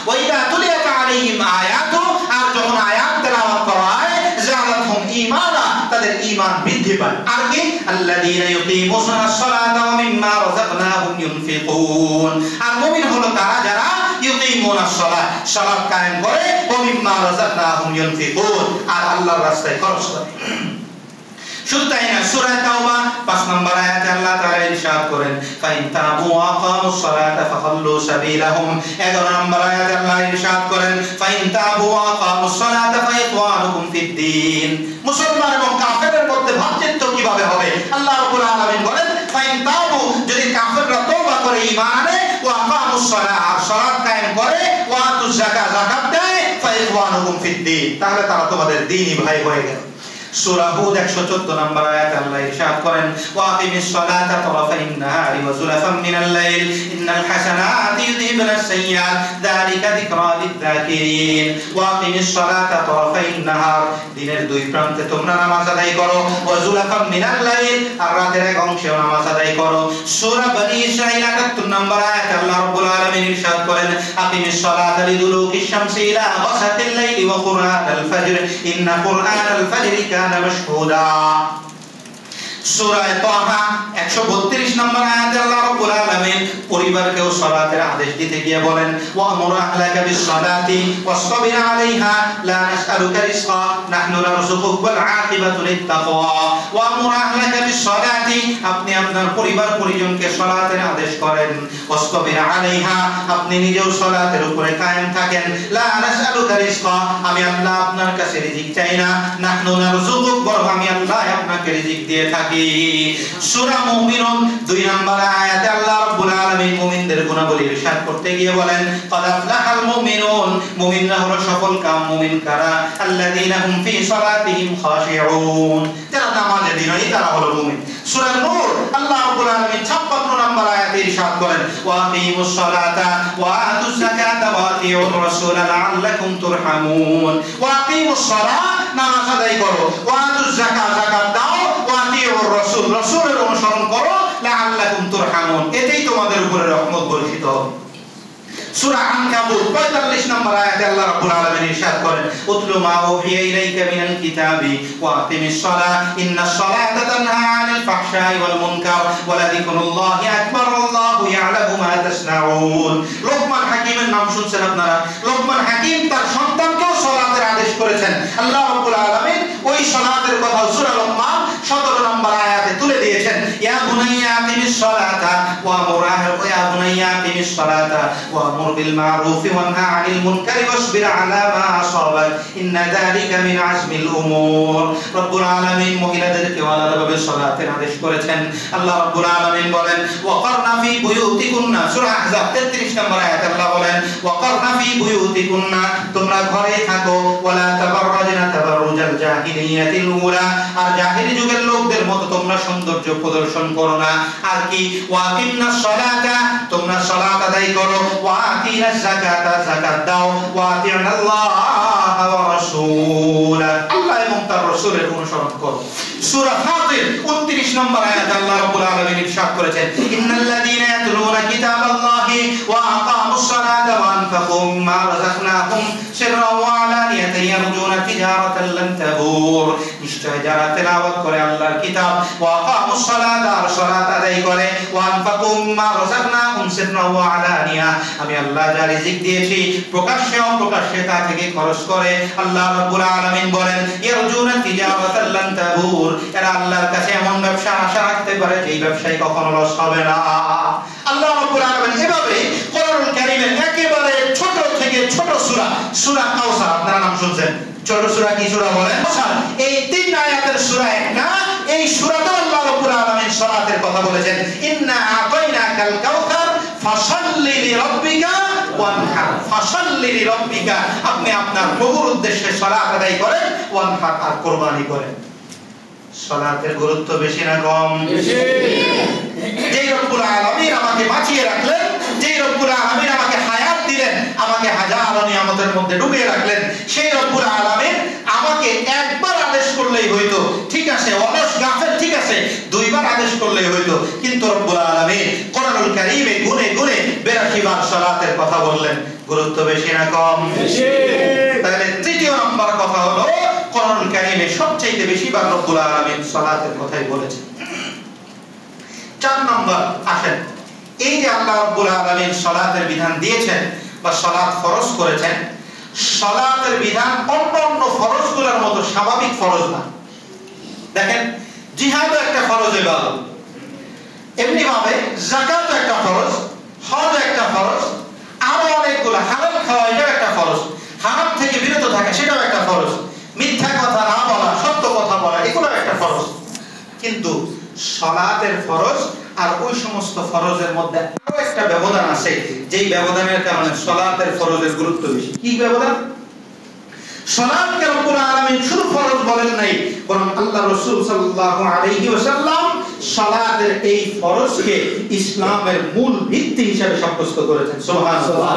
ওয়া ইযা তুলিয়াত আলাইহিম আয়াতু, আর যখন আয়াত তেলাওয়াত করা হয়, যাদাতহুম ঈমানা, তাদের ঈমান বৃদ্ধি পায়। আর কি? আল্লাযীনা ইউকিমুনাস সালাতা ওয়া মিম্মা রাযাকনাহুম ইউনফিকুন, আর মুমিন হলো তারা যারা ইউকিমুনাস সালাত, সালাত কায়েম করে, ওয়া মিম্মা রাযাকনাহুম ইউনফিকুন, আর আল্লাহর রাস্তায় খরচ করে। শুধু তাই না, সূরা তাওবা 5 নম্বর আয়াতে আল্লাহ তাআলা ইরশাদ করেন ফাইন তাবু ওয়া আকামুস সালাতা ফাখাল্লু সাবিলাহুম 11 নম্বর আয়াতে আল্লাহ ইরশাদ করেন ফাইন তাবু ওয়া আকামুস সালাতা ফাইখওয়ানুকুম ফিদ্দীন। মুসলমান এবং কাফেরের মধ্যে ভ্রাতৃত্ব কিভাবে হবে? আল্লাহ রাব্বুল আলামিন বলেন ফাইন তাবু, যদি কাফেররা তওবা করে ঈমান আনে, ওয়া আকামুস সালাহ, সালাত কায়েম করে, ওয়া আতুজ যাকাত, যাকাত দেয়, ফাইখওয়ানুকুম ফিদ্দীন, তাহলে তারা তোমাদের দ্বীনি ভাই হয়ে গেল। সূরা হুদ 114 নম্বর আয়াতে আল্লাহ ইরশাদ করেন ওয়া আকিমিস সালাতা তারাফাইন নাহারি ওয়া যুলাফাম মিনাল লাইল ইন্নাল হাসানাতি ইউযহিবুনাস সাইয়্যাত যালিকা যিকরা লিয-যাকিরিন। ওয়া আকিমিস সালাতা তারাফাইন নাহার, দিনের দুই প্রান্তে তোমরা নামাজ আদায় করো, ওয়া যুলাফাম মিনাল লাইল, আর রাতের এক অংশেও নামাজ আদায় করো। সূরা বনী ইসরাঈল 78 নম্বর আয়াতে আল্লাহ রাব্বুল আলামিন ইরশাদ করেন আকিমিস সালাতা লিদুলুকিশ শামসি ইলা গাসাকিল লাইলি ওয়া কুরআনাল ফাজর ইন্না কুরআনাল ফাজরি কানা মাশহুদা। সূরা তাহা 132 নম্বর আয়াতে আল্লাহ রাব্বুল আলামিন পরিবারকেও সালাতের আদেশ দিতে গিয়ে বলেন ওয়া আমুর আহলাকা বিস সালাতি ওয়াসতাবির আলাইহা লা নাসআলুকা রিজকা নাহনু নারযুকুক ওয়াল আকিবাতু লিত তাকওয়া। ওয়া আমুর আহলাকা বিস সালাতি, আপনি আপনার পরিবার পরিজনকে সালাতের আদেশ করেন, ওয়াসতাবির আলাইহা, আপনি নিজেও সালাতের উপরে কায়েম থাকেন, লা নাসআলুকা রিজকা, আমি আল্লাহ আপনার কাছে রিজিক চাই না, নাহনু নারযুকুক, বরং আমি আল্লাহ আপনাকে রিজিক দিয়ে থাকি। সূরা মুমিনুন 2 নম্বর আয়াতে আল্লাহ রাব্বুল আলামিন মুমিনদের গুণাবলী ইরশাদ করতে গিয়ে বলেন ক্বাদ আফলাহাল মুমিনুন, মুমিনরা হলো সফল কাম মুমিন কারা, আল্লাযীনা হুম ফি সালাতিহিম খাশিউন, যারা নামাজে বিনয়ী তারা হলো মুমিন। সূরা নূর আল্লাহ রাব্বুল আলামিন 56 নম্বর আয়াতে ইরশাদ করেন ওয়া আকিমুস সালাতা ওয়া আতুজ যাকাতা ওয়া আতিউর রাসূলা লাআল্লাকুম তুরহামুন। ওয়া আকিমুস সালাহ, নামাজ আদায় করো, ওয়া আতুজ যাকাত, যাকাত দাও, ওয়া আতিউর রাসূল, রাসূলের অনুসরণ করো, লাআল্লাকুম তুরহামুন, এতেই তোমাদের উপরে রহমত বর্ষিত হবে। সূরা আনকাবুত 45 নম্বর আয়াতে আল্লাহ রাব্বুল আলামিন ইরশাদ করেন উতলু মা উহিয়া ইলাইকা মিনাল কিতাবি ওয়া আকিমিস সালাহ ইন্নাস সালাতা তানহা আনিল ফাহশাই ওয়াল মুনকার ওয়া লাযিকরুল্লাহি আকবার আল্লাহু ইয়ালামু মা তাসনাউন। লোকমান হাকিমের নাম শুনছেন আপনারা? লোকমান হাকিম তার সন্তানকেও সালাতের আদেশ করেছেন। আল্লাহ রাব্বুল আলামিন ওই সালাতের কথা সূরা লোকমান 17 নম্বর আয়াতে তুলে দিয়েছেন ইয়া বুনাইয়া আকিমিস সালাতা ওয়া আমুর আহলাকা ইয়া বুনাইয়া আকিমিস সালাতা ওয়া আমুর বিল মা'রুফ ওয়া নাহি আনিল মুনকারি ওয়াসবির আলা মা আসাবাক ইন্না যালিকা মিন আজমিল উমুর। রব্বুল আলামিন মহিলাদেরকে আলাদাভাবে সালাতের আদেশ করেছেন। আল্লাহ রাব্বুল আলামিন বলেন ওয়াকারনা ফি বুয়ুতিকুন্না, সূরা আহজাব 33 নম্বর আয়াতে আল্লাহ বলেন ওয়াকারনা ফি বুয়ুতিকুন্না, তোমরা ঘরে থাকো, ওয়ালা তাবাররাজনা তাবাররুজাল জাহিলিয়াতিল উলা, আর জাহিলি যুগের লোকদের মতো তোমরা সৌন্দর্য প্রদর্শন করো না। আর কি ওয়াকিমনাস সালাতা, তোমরা সালাত আদায় করো, ওয়া আতিনাজ যাকাতা, যাকাত দাও, ওয়া আতিনাল্লাহ ওয়া রাসূলা, আল্লাহ এবং তার রাসূলের অনুসরণ করো। সূরা ফাতির 29 নম্বর আয়াতে আল্লাহ রাব্বুল আলামিন ইরশাদ করেছেন ইন্নাল্লাযীনা ইয়াতলুনা কিতাবাল্লাহি ওয়া আকামুস সালাতা ওয়া আনফাকু মিম্মা রাযাকনাহুম সিররান ওয়া আলানিয়াতান ইয়ারজুনা তিজারাতান লান তাবুর। নিশ্চয় যারা তেলাওয়াত করে আল্লাহর কিতাব, ওয়া আকামুস সালাতা, আর সালাত আদায় করে, ওয়া আনফাকু মিম্মা রাযাকনাহুম সিররান ওয়া আলানিয়া, আমি আল্লাহ যা রিজিক দিয়েছি প্রকাশ্যে অপ্রকাশ্যে তা থেকে খরচ করে, আল্লাহ রাব্বুল আলামিন বলেন ইয়ারজুনা তিজারাতান লান তাবুর, এরা আল্লাহর কাছে এমন ব্যবসা আশা রাখতে পারে যেই ব্যবসায় কখনো লস হবে না। আল্লাহ রাব্বুল আলামিন এভাবে কোরআনুল কারীমের একেবারে ছোট থেকে ছোট সূরা, সূরা কাউসার, আপনারা নাম শুনছেন, ছোট সূরা কি সূরা বলেন? কাউসার। এই 3 আয়াতের সূরা একটা, এই সূরাতে আল্লাহ রাব্বুল আলামিন সালাতের কথা বলেছেন ইন্না আতাইনাকাল কাউসার ফাসাল্লি লিরাব্বিকা ওয়ানহার, ফাসাল্লি লিরাব্বিকা, আপনি আপনার প্রভুর উদ্দেশ্যে সালাত আদায় করেন, ওয়ানহার, আর কুরবানি করেন। সালাতের গুরুত্ব বেশি না কম? বেশি। যেই রব্বুল আলামিন আমাকে বাঁচিয়ে রাখলেন, যেই রব্বুল আলামিন আমাকে হায়াত দিলেন, আমাকে হাজারো নিয়ামতের মধ্যে ডুবিয়ে রাখলেন, সেই রব্বুল আলামিন আমাকে একবার আদেশ করলেই হইতো, ঠিক আছে, অলস গাফেল, ঠিক আছে, 2 বার আদেশ করলেই হইতো, কিন্তু রব্বুল আলামিন কোরআনুল কারীমে গুনে গুনে 82 বার সালাতের কথা বললেন। গুরুত্ব বেশি না কম? বেশি। তাহলে তৃতীয় নাম্বার কথা হলো কোরআনুল কারীমে সবচেয়ে বেশি বার রব্বুল আলামিন সালাতের কথাই বলেছেন। 4 নাম্বার আসেন, এই যে আল্লাহ রাব্বুল আলামিন সালাতের বিধান দিয়েছেন বা সালাত ফরজ করেছেন, সালাতের বিধান অন্যান্য ফরজগুলোর মতো স্বাভাবিক ফরজ না। দেখেন জিহাদও একটা ফরজ ইবাদত, এমনি ভাবে যাকাত একটা ফরজ, হজ একটা ফরজ, আরো অনেকগুলো হালাল খাওয়া এটাও একটা ফরজ, হারাম থেকে বিরত থাকা সেটাও একটা ফরজ, মিথ্যা কথা না বলা, সত্য কথা বলা এগুলো একটা ফরজ। কিন্তু সালাতের ফরজ আর ওই সমস্ত ফরজের মধ্যে আরো একটা ব্যবধান আছে, যেই ব্যবধানের কারণে সালাতের ফরজের গুরুত্ব বেশি। কি ব্যবধান? সালাতকে রব্বুল আলামিন শুধু ফরজ বলেন নাই, বরং আল্লাহ রাসূল সাল্লাল্লাহু আলাইহি ওয়াসাল্লাম সালাতের এই ফরজকে ইসলামের মূল ভিত্তি হিসেবে সাব্যস্ত করেছেন। সুবহানাল্লাহ।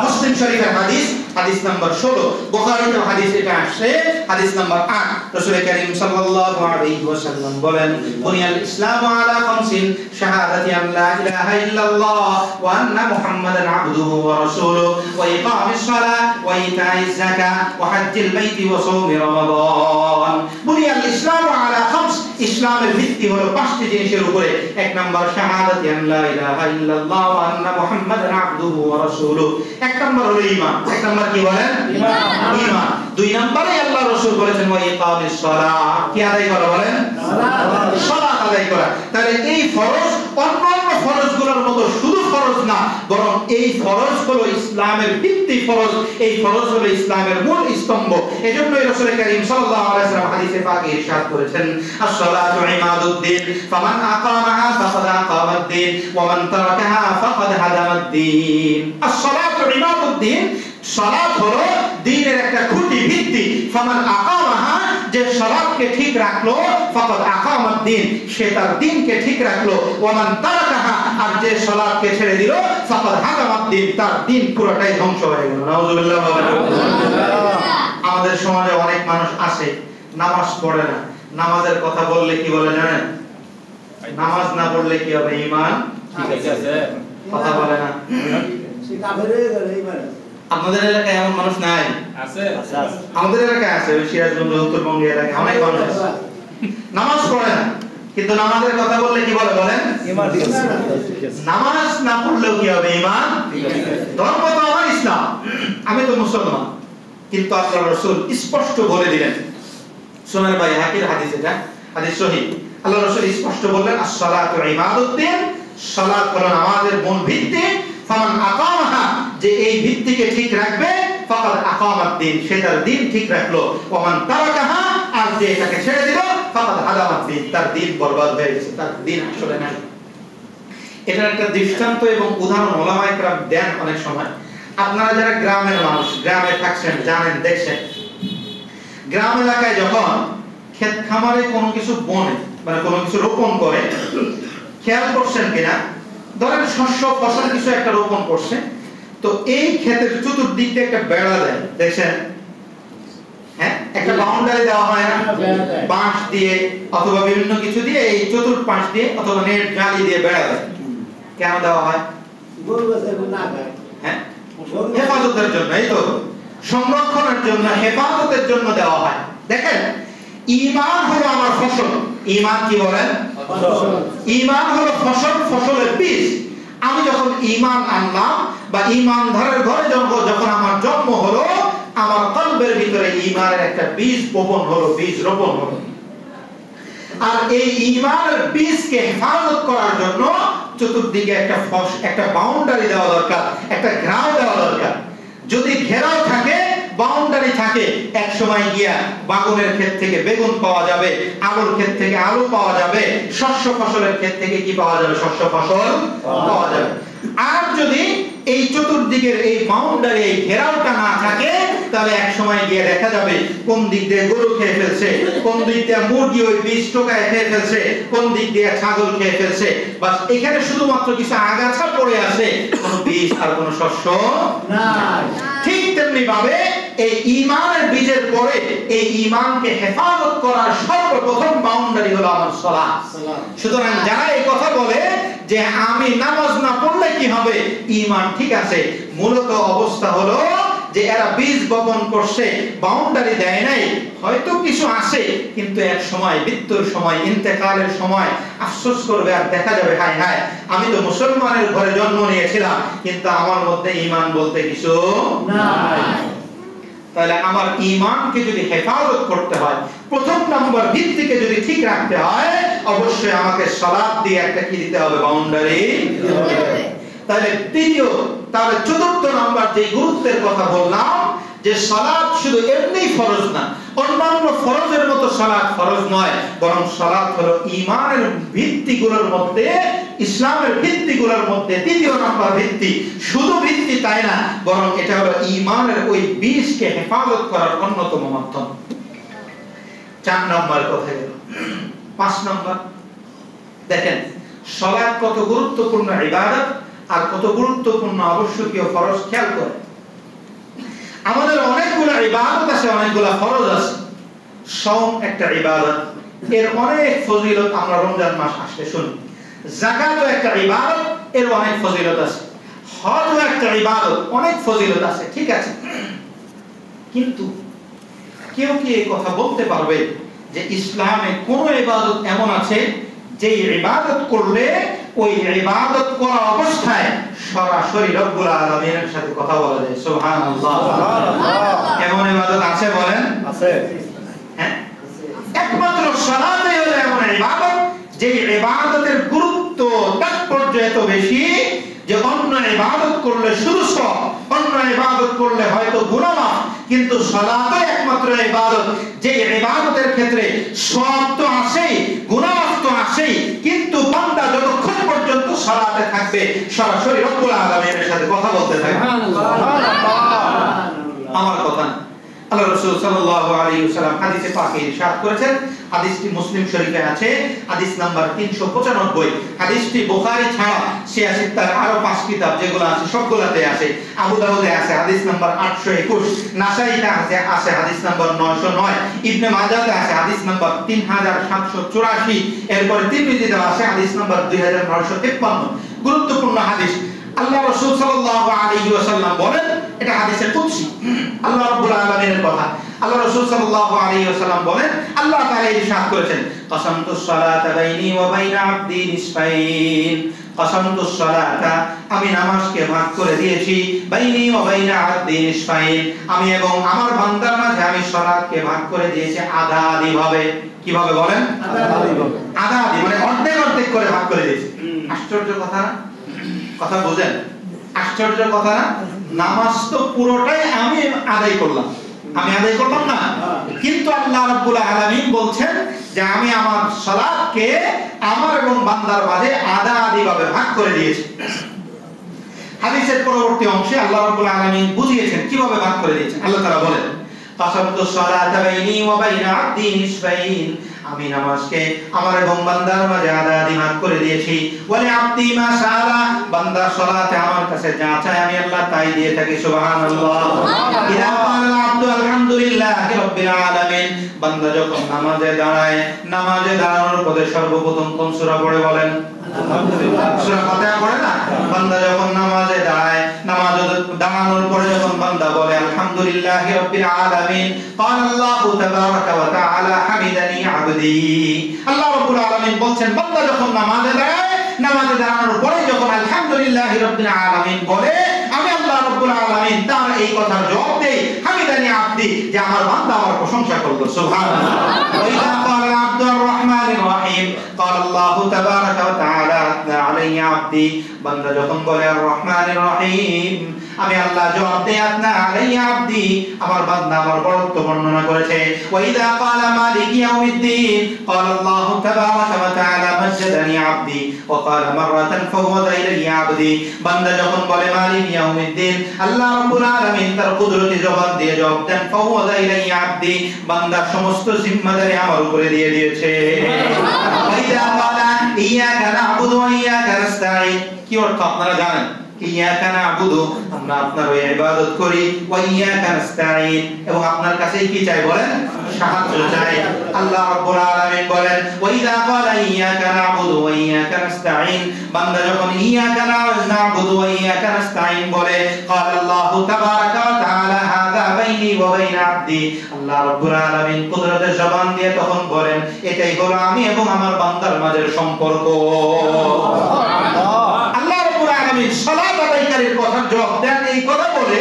মুসলিম শরীফের হাদিস, হাদিস নাম্বার 16, বুখারীতে হাদিস এটা আসছে হাদিস নাম্বার 8। রাসূল কারীম সাল্লাল্লাহু আলাইহি ওয়াসাল্লাম বলেন, বুনিয়াল ইসলামু আলা খামসিন শাহাদাতি আন লা ইলাহা ইল্লাল্লাহ ওয়া আন্না মুহাম্মাদান আবদুহু ওয়া রাসূলুহু ওয়া ইকামিস সালাহ ওয়া ইতাইজ যাকাত ওয়া হজ্জিল বাইতি ওয়া সাওমি রমাদান। বুনিয়াল ইসলামু আলা খামস, ইসলামের ভিত্তি হলো পাঁচটি জিনিসের উপরে। এক নাম্বার শাহাদাতি আন লা ইলাহা ইল্লাল্লাহ ওয়া আন্না মুহাম্মাদান আবদুহু ওয়া রাসূলুহু। এক নাম্বার হলো ঈমান। এক নাম্বার কি বলেন? ঈমান। দুই নম্বরে আল্লাহ রাসূল বলেছেন ওয়া ইকামিস সালাহ, কি আদায় করা বলেন? সালাত আদায় করা। তাহলে এই ফরজ অন্যান্য ফরজগুলোর মতো শুধু ফরজ না, বরং এই ফরজ হলো ইসলামের ভিত্তি ফরজ, এই ফরজ হলো ইসলামের মূল স্তম্ভ। এজন্যই রাসূল কারীম সাল্লাল্লাহু আলাইহি ওয়াসাল্লাম হাদিসে পাকে ইরশাদ করেছেন, আস-সালাতু ইমাদুদ্দিন ফামান আকামাহা ফাকাদ আকামাদ-দ্বীন ওয়া মান তারাকাহা ফাকাদ হাদামাদ-দ্বীন। আস-সালাতু ইমাদুদ্দিন, সালাত হলো দ্বীনের একটা খুঁটি, ভিত্তি। ফামান আকামাহা, যে সালাতকে ঠিক রাখলো, ফাকাদ আকামাদ-দ্বীন, সে তার দ্বীনকে ঠিক রাখলো। ওয়া মান তারাকাহা, আর যে সালাতকে ছেড়ে দিল, ফাকাদ হাদামাদ-দ্বীন, তার দ্বীন পুরোটাই ধ্বংস হয়ে গেল। নাউযুবিল্লাহ। আমাদের সমাজে অনেক মানুষ আছে নামাজ পড়ে না, নামাজের কথা বললে কি বলে জানেন? নামাজ না পড়লে কি হবে? ঈমান ঠিক আছে, কথা বলে না। সে কাফের হয়ে গেল ঈমান। আমাদের এলাকায় এমন মানুষ নাই? আছে, আমাদের এলাকায় আছে, ওই সিরাজগঞ্জ উত্তরবঙ্গ এলাকায় অনেক মানুষ আছে নামাজ পড়ে না, কিন্তু নামাজের কথা বললে কি বলে বলেন? ঈমান ঠিক আছে। নামাজ না পড়লেও কি হবে? ঈমান ঠিক আছে। ধর্ম তো আমার ইসলাম, আমি তো মুসলমান, কিন্তু আল্লাহ রাসূল স্পষ্ট বলে দিলেন, শুনেন ভাই, হাকির হাদিস, এটা হাদিস সহিহ। আল্লাহ রাসূল স্পষ্ট বললেন, আস-সালাতু ইমাদুদ্দিন, সালাত হলো নামাজের মূল ভিত্তি। ফামান আকামাহা, যে এই ভিত্তিকে ঠিক রাখবে, ফাকাদ আকামাদ-দ্বীন, সে তার দ্বীন ঠিক রাখলো। ওয়া মান তারাকাহা, আর যে এটাকে ছেড়ে দিল, ফাকাদ হাদামাদ-দ্বীন, তার দ্বীন বরবাদ হয়ে গেছে, তার দ্বীন আসলে নাই। এটার একটা দৃষ্টান্ত এবং উদাহরণ উলামায়ে কেরাম দেন অনেক সময়। আপনারা যারা গ্রামের মানুষ, গ্রামে থাকছেন, জানেন, দেখছেন, গ্রাম এলাকায় যখন ক্ষেত খামারে কোনো কিছু বনে, মানে কোনো কিছু রোপণ করে, খেয়াল করছেন কিনা, ধরেন শস্য ফসল কিছু একটা রোপণ করছে, তো এই ক্ষেতের চতুর্দিক দিয়ে একটা বেড়া দেয়, দেখছেন? হ্যাঁ, একটা বাউন্ডারি দেওয়া হয় না, বাঁশ দিয়ে অথবা বিভিন্ন কিছু দিয়ে, এই চতুর্পাশ দিয়ে অথবা নেট জালি দিয়ে বেড়া দেয়। কেন দেওয়া হয়? হ্যাঁ, হেফাজতের জন্য, এই তো, সংরক্ষণের জন্য, হেফাজতের জন্য দেওয়া হয়। দেখেন, ঈমান হলো আমার ফসল। ঈমান কি বলেন? ফসল। ঈমান হলো ফসল, ফসলের বীজ। আমি যখন ঈমান আনলাম বা ঈমানদারের ঘরে যখন আমার জন্ম হলো, আমার কলবের ভিতরে ঈমানের একটা বীজ বপন হলো, বীজ রোপণ হলো। আর এই ঈমানের বীজকে হেফাজত করার জন্য চতুর্দিকে একটা বাউন্ডারি দেওয়া দরকার, একটা ঘেরাও দেওয়া দরকার। যদি ঘেরাও থাকে, বাউন্ডারি থাকে, এক সময় গিয়া বাগুনের ক্ষেত থেকে বেগুন পাওয়া যাবে, আলুর ক্ষেত থেকে আলু পাওয়া যাবে, শস্য ফসলের ক্ষেত থেকে কি পাওয়া যাবে? শস্য ফসল পাওয়া যাবে। আর যদি এই চতুর্দিকের এই বাউন্ডারি, এই ঘেরাওটা না থাকে, তাহলে এক সময় গিয়ে দেখা যাবে কোন দিক দিয়ে গরু খেয়ে ফেলছে, কোন দিক দিয়ে মুরগি ওই বীজ টোকায় খেয়ে ফেলছে, কোন দিক দিয়ে ছাগল খেয়ে ফেলছে। বাস এখানে শুধুমাত্র কিছু আগাছা পড়ে আছে, কোনো বীজ আর কোনো শস্য নাই। ঠিক তেমনি ভাবে এই ঈমানের বীজের পরে এই ঈমানকে হেফাজত করার সর্বপ্রথম বাউন্ডারি হলো আমার সালাত। সুতরাং যারা এই কথা বলে যে আমি নামাজ না পড়লে কি হবে, ঈমান ঠিক আছে, মূলত অবস্থা হলো যে এরা বীজ বপন করছে, বাউন্ডারি দেয় নাই, হয়তো কিছু আছে, কিন্তু এক সময় মৃত্যুর সময়, ইন্তেকালের সময় আফসোস করবে আর দেখা যাবে, হায় হায়, আমি তো মুসলমানের ঘরে জন্ম নিয়েছিলাম, কিন্তু আমার মধ্যে ঈমান বলতে কিছু নাই। তাহলে আমার ঈমানকে যদি হেফাজত করতে হয়, প্রথম নম্বর ভিত্তিকে যদি ঠিক রাখতে হয়, অবশ্যই আমাকে সালাত দিয়ে একটা কি দিতে হবে, বাউন্ডারি দিতে হবে। তাহলে তাহলে চতুর্থ নাম্বার যে গুরুত্বের কথা বললাম, যে সালাত শুধু এমনি ফরজ না, অন্যান্য ফরজের মতো সালাত ফরজ নয়, বরং সালাত হলো ঈমানের ভিত্তিগুলোর মধ্যে, ইসলামের ভিত্তিগুলোর মধ্যে তৃতীয় নাম্বার ভিত্তি। শুধু ভিত্তি তাই না, বরং এটা হলো ঈমানের ওই বীজকে হেফাজত করার অন্যতম মাধ্যম। 4 নম্বর কথা গেল। 5 নম্বর দেখেন সালাত কত গুরুত্বপূর্ণ ইবাদত আর কত গুরুত্বপূর্ণ আবশ্যকীয় ফরজ খেয়াল করেন। আমাদের অনেকগুলো ইবাদত আছে, অনেকগুলো ফরজ আছে। সাওম একটা ইবাদত, এর অনেক ফজিলত আমরা রমজান মাস আসলে শুনি। যাকাতও একটা ইবাদত, এর অনেক ফজিলত আছে। হজও একটা ইবাদত, অনেক ফজিলত আছে, ঠিক আছে। কিন্তু কেউ কি এই কথা বলতে পারবে যে ইসলামে কোন ইবাদত এমন আছে যে ইবাদত করলে ওই ইবাদত করা অবস্থায় সরাসরি রব্বুল আলামিনের সাথে কথা বলা যায়? সুবহানাল্লাহ। এমন ইবাদত আছে বলেন? আছে। হ্যাঁ, একমাত্র সালাতই হলো এমন ইবাদত যে ইবাদতের গুরুত্ব তাৎপর্য এত বেশি যে অন্য ইবাদত করলে শুধু সওয়াব, অন্য ইবাদত করলে হয়তো গুনাহ মাফ, কিন্তু সালাতই একমাত্র ইবাদত যে ইবাদতের ক্ষেত্রে সওয়াব তো আসেই, গুনাহ মাফ তো আসেই, কিন্তু বান্দা যতক্ষণ পর্যন্ত সালাতে থাকবে সরাসরি রব্বুল আলামিনের সাথে কথা বলতে থাকবে। আমার কথা না, আল্লাহ রাসূল সাল্লাল্লাহু আলাইহি ওয়াসাল্লাম হাদিসে পাকে ইরশাদ করেছেন, হাদিসটি মুসলিম শরীফে আছে, হাদিস নাম্বার 395। হাদিসটি বুখারী ছাড়া 86 তার আরো 5 কিতাব যেগুলো আছে সবগুলাতে আছে। আবু দাউদে আছে হাদিস নাম্বার 821, নাসাইতে আছে হাদিস নাম্বার 909, ইবনে মাজাহতে আছে হাদিস নাম্বার 3784, এরপরে তিরমিজিতে আছে হাদিস নাম্বার 2953। গুরুত্বপূর্ণ হাদিস। আল্লাহ রাসূল সাল্লাল্লাহু আলাইহি ওয়াসাল্লাম বলেন, এটা হাদিসে কুদসি, আল্লাহ রাব্বুল আলামিনের কথা। আল্লাহ রাসূল সাল্লাল্লাহু আলাইহি ওয়াসাল্লাম বলেন, আল্লাহ তাআলা ইরশাদ করেছেন, কাসামতুস সালাতা বাইনি ওয়া বাইনা আবদি নিসফাইন। কাসামতুস সালাতা, আমি নামাজকে ভাগ করে দিয়েছি, বাইনি ওয়া বাইনা আবদি নিসফাইন, আমি এবং আমার বান্দার মাঝে আমি সালাতকে ভাগ করে দিয়েছি আধা আধি ভাবে। কিভাবে বলেন? আধা আধি, মানে অর্ধেক অর্ধেক করে ভাগ করে দিয়েছি। আশ্চর্য কথা না? কথা বুঝেন? আশ্চর্য কথা না? নামাজ তো পুরোটাই আমি আদায় করলাম, আমি আদায় করলাম না, কিন্তু আল্লাহ রাব্বুল আলামিন বলছেন যে আমি আমার সালাতকে আমার এবং বান্দার মাঝে আধা আধি ভাবে ভাগ করে দিয়েছি। হাদিসের পরবর্তী অংশে আল্লাহ রাব্বুল আলামিন বুঝিয়েছেন কিভাবে ভাগ করে দিয়েছেন। আল্লাহ তাআলা বলেন, কাসামতুস সালাতা বাইনি ওয়া বাইনা আবদি নিসফাইন, আমি নামাজকে আমার এবং বান্দার মাঝে আধা আধি ভাগ করে দিয়েছি। ওয়ালি আবদি মা সালা, বান্দার সালাতে আমার কাছে যা চায় আমি আল্লাহ তাই দিয়ে থাকি। সুবহানাল্লাহ। ইদা ক্বালা আবদু আলহামদুলিল্লাহি রাব্বিল আলামিন, বান্দা যখন নামাজে দাঁড়ায়, নামাজে দাঁড়ানোর পরে সর্বপ্রথম কোন সূরা পড়ে বলেন? আলহামদুলিল্লাহ। সূরা ফাতিহা পড়ে না? বান্দা যখন নামাজে দাঁড়ায়, নামাজে দাঁড়ানোর পরে যখন বান্দা বলে আলহামদুলিল্লাহি রাব্বিল আলামিন, ক্বালা আল্লাহু তাবারাকা ওয়া তাআলা হামিদানি আবদি। আল্লাহ রাব্বুল আলামিন বলছেন, বান্দা যখন নামাজে দাঁড়ায়, নামাজে দাঁড়ানোর পরে যখন আলহামদুলিল্লাহি রাব্বিল আলামিন বলে, আমি আল্লাহ রাব্বুল আলামিন তার এই কথার জবাব দেই, হামিদানি আবদি, যে আমার বান্দা আমার প্রশংসা করলো। সুবহানাল্লাহ। ওয়া ইযা ক্বালা আবদু আর রহমানির রহিম, ক্বালা আল্লাহু তাবারাকা ওয়া তাআলা আথনা আলাইয়া আবদি, বান্দা যখন বলে আর রহমানির রহিম, আমি আল্লাহ জবাব দেই আথনা আলাইয়া আবদি, আমার বান্দা আমার বড়ত্ব বর্ণনা করেছে। ওয়া ইযা ক্বালা মালিকি ইয়াউমিদ্দিন, ক্বালা আল্লাহু তাবারাকা ওয়া তাআলা মাজ্জাদানি আবদি ওয়া ক্বালা মাররাতান ফাওয়াদা ইলাইয়া আবদি, বান্দা যখন বলে মালিক ইয়াউমিদ্দিন, আল্লাহ রাব্বুল আলামিন তার কুদরতি জবান দিয়ে জবাব দেন ফাওয়াদা ইলাইয়া আবদি, বান্দার সমস্ত জিম্মাদারি আমার উপরে দিয়ে দিয়েছে। ওয়া ইযা ক্বালা ইয়াকা না'বুদু ওয়া ইয়াকা নাস্তাঈন, কি অর্থ আপনারা জানেন? ইয়াকা না'বুদু, আমরা আপনার ইবাদত করি, ওয়া ইয়াকা নাস্তাঈন, এবং আপনার কাছেই কি চাই বলেন? সাহায্য চাই। আল্লাহ রাব্বুল আলামিন বলেন, ওয়া ইযা ক্বালা ইয়াকা না'বুদু ওয়া ইয়াকা নাস্তাঈন, বান্দা যখন ইয়াকা না'বুদু ওয়া ইয়াকা নাস্তাঈন বলে, ক্বালা আল্লাহু তাবারাকা ওয়া তাআলা হাযা বাইনি ওয়া বাইনা আবদি, আল্লাহ রাব্বুল আলামিন কুদরতের জবান দিয়ে তখন বলেন, এটাই হলো আমি এবং আমার বান্দার মাঝের সম্পর্ক। আল্লাহ রাব্বুল আলামিন সালাত আদায়কারীর কথার জবাব দেন এই কথা বলে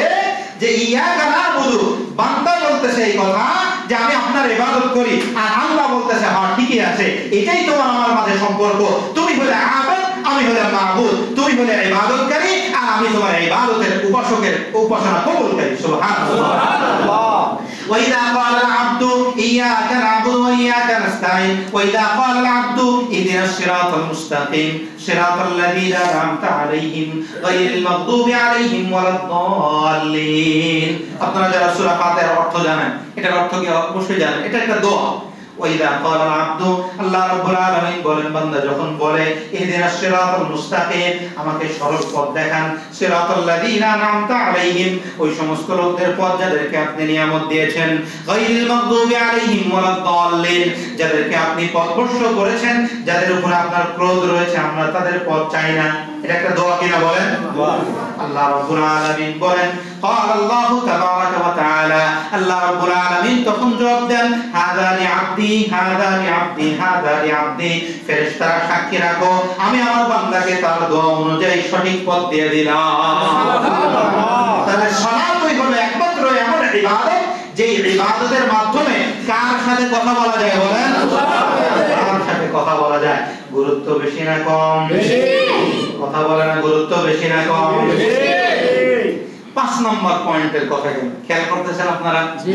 যে ইয়াকা না'বুদু, বান্দা বলতেছে এই কথা যে আমি আপনার ইবাদত করি, আর আল্লাহ বলতেছে হ্যাঁ ঠিকই আছে, এটাই তোমার আমার মাঝে সম্পর্ক। তুমি হলে আবেদ, আমি হলে মাবুদ, তুমি হলে ইবাদতকারী, আর আমি তোমার ইবাদতের উপাসকের উপাসনা কবুলকারী। সুবহানাল্লাহ। وإذا قال العبد إياك نعبد وإياك نستعين وإذا قال العبد اهدنا الصراط المستقيم صراط الذين أنعمت عليهم غير المغضوب عليهم ولا الضالين। আপনারা যারা সূরা ফাতিহার অর্থ জানেন, এটার অর্থ কি অবশ্যই জানেন, এটা একটা দোয়া। ওয়াইদা ক্বালা আল-আবদু, আল্লাহ রাব্বুল আলামিন বলেন বান্দা যখন বলে ইহদিনাস সিরাতাল মুস্তাকিম, আমাকে সরল পথ দেখান, সিরাতাল লাযিনা আন'আমতা আলাইহিম, ওই সমস্ত লোকদের পথ যাদেরকে আপনি নিয়ামত দিয়েছেন, গায়রিল মাগদুবি আলাইহিম ওয়ালাদ দাল্লিন, যাদেরকে আপনি পথভ্রষ্ট করেছেন, যাদের উপর আপনার ক্রোধ রয়েছে, আমরা তাদের পথ চাই না। এটা একটা দোয়া কিনা বলেন? দোয়া। আল্লাহ রাব্বুল আলামিন বলেন قال الله تبارك وتعالى, আল্লাহ রাব্বুল আলামিন তখন জবাব দেন হাযা লিআবদি হাযা লিআবদি হাযা লিআবদি, ফেরেশতারা সাক্ষী রাখো আমি আমার বান্দাকে তার দোয়া অনুযায়ী সঠিক পথ দিয়ে দিলাম। সুবহানাল্লাহ। তাহলে সালাতই হলো একমাত্র এমন ইবাদত যে ইবাদতের মাধ্যমে কার সাথে কথা বলা যায় বলেন? কার সাথে কথা বলা যায়? গুরুত্ব বেশি না কম? বেশি। কথা বলে না, গুরুত্ব বেশি না কম? বেশি। 5 নম্বর পয়েন্টের কথা খেয়াল করতেছেন আপনারা? জি।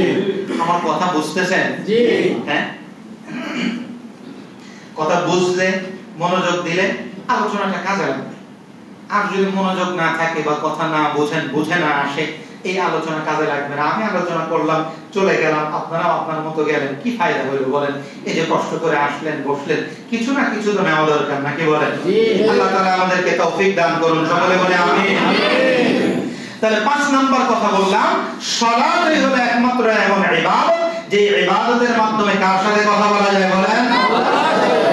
আমার কথা বুঝতেছেন? জি। হ্যাঁ, কথা বুঝলে, মনোযোগ দিলে আলোচনাটা কাজে লাগবে। আর যদি মনোযোগ না থাকে বা কথা না বুঝেন, বুঝে না আসে, এই আলোচনা কাজে লাগবে না। আমি আলোচনা করলাম, চলে গেলাম, আপনারা আপনার মতো গেলেন, কি ফায়দা হলো বলেন? এই যে কষ্ট করে আসলেন, বসলেন, কিছু না কিছু তো নেওয়া দরকার, নাকি বলেন? আল্লাহ তাআলা আমাদেরকে তৌফিক দান করুন, সকলে বলে আমিন। তাহলে 5 নাম্বার কথা বললাম, সালাতই হলো একমাত্র এমন ইবাদত যে ইবাদতের মাধ্যমে কার সাথে কথা বলা যায় বলেন?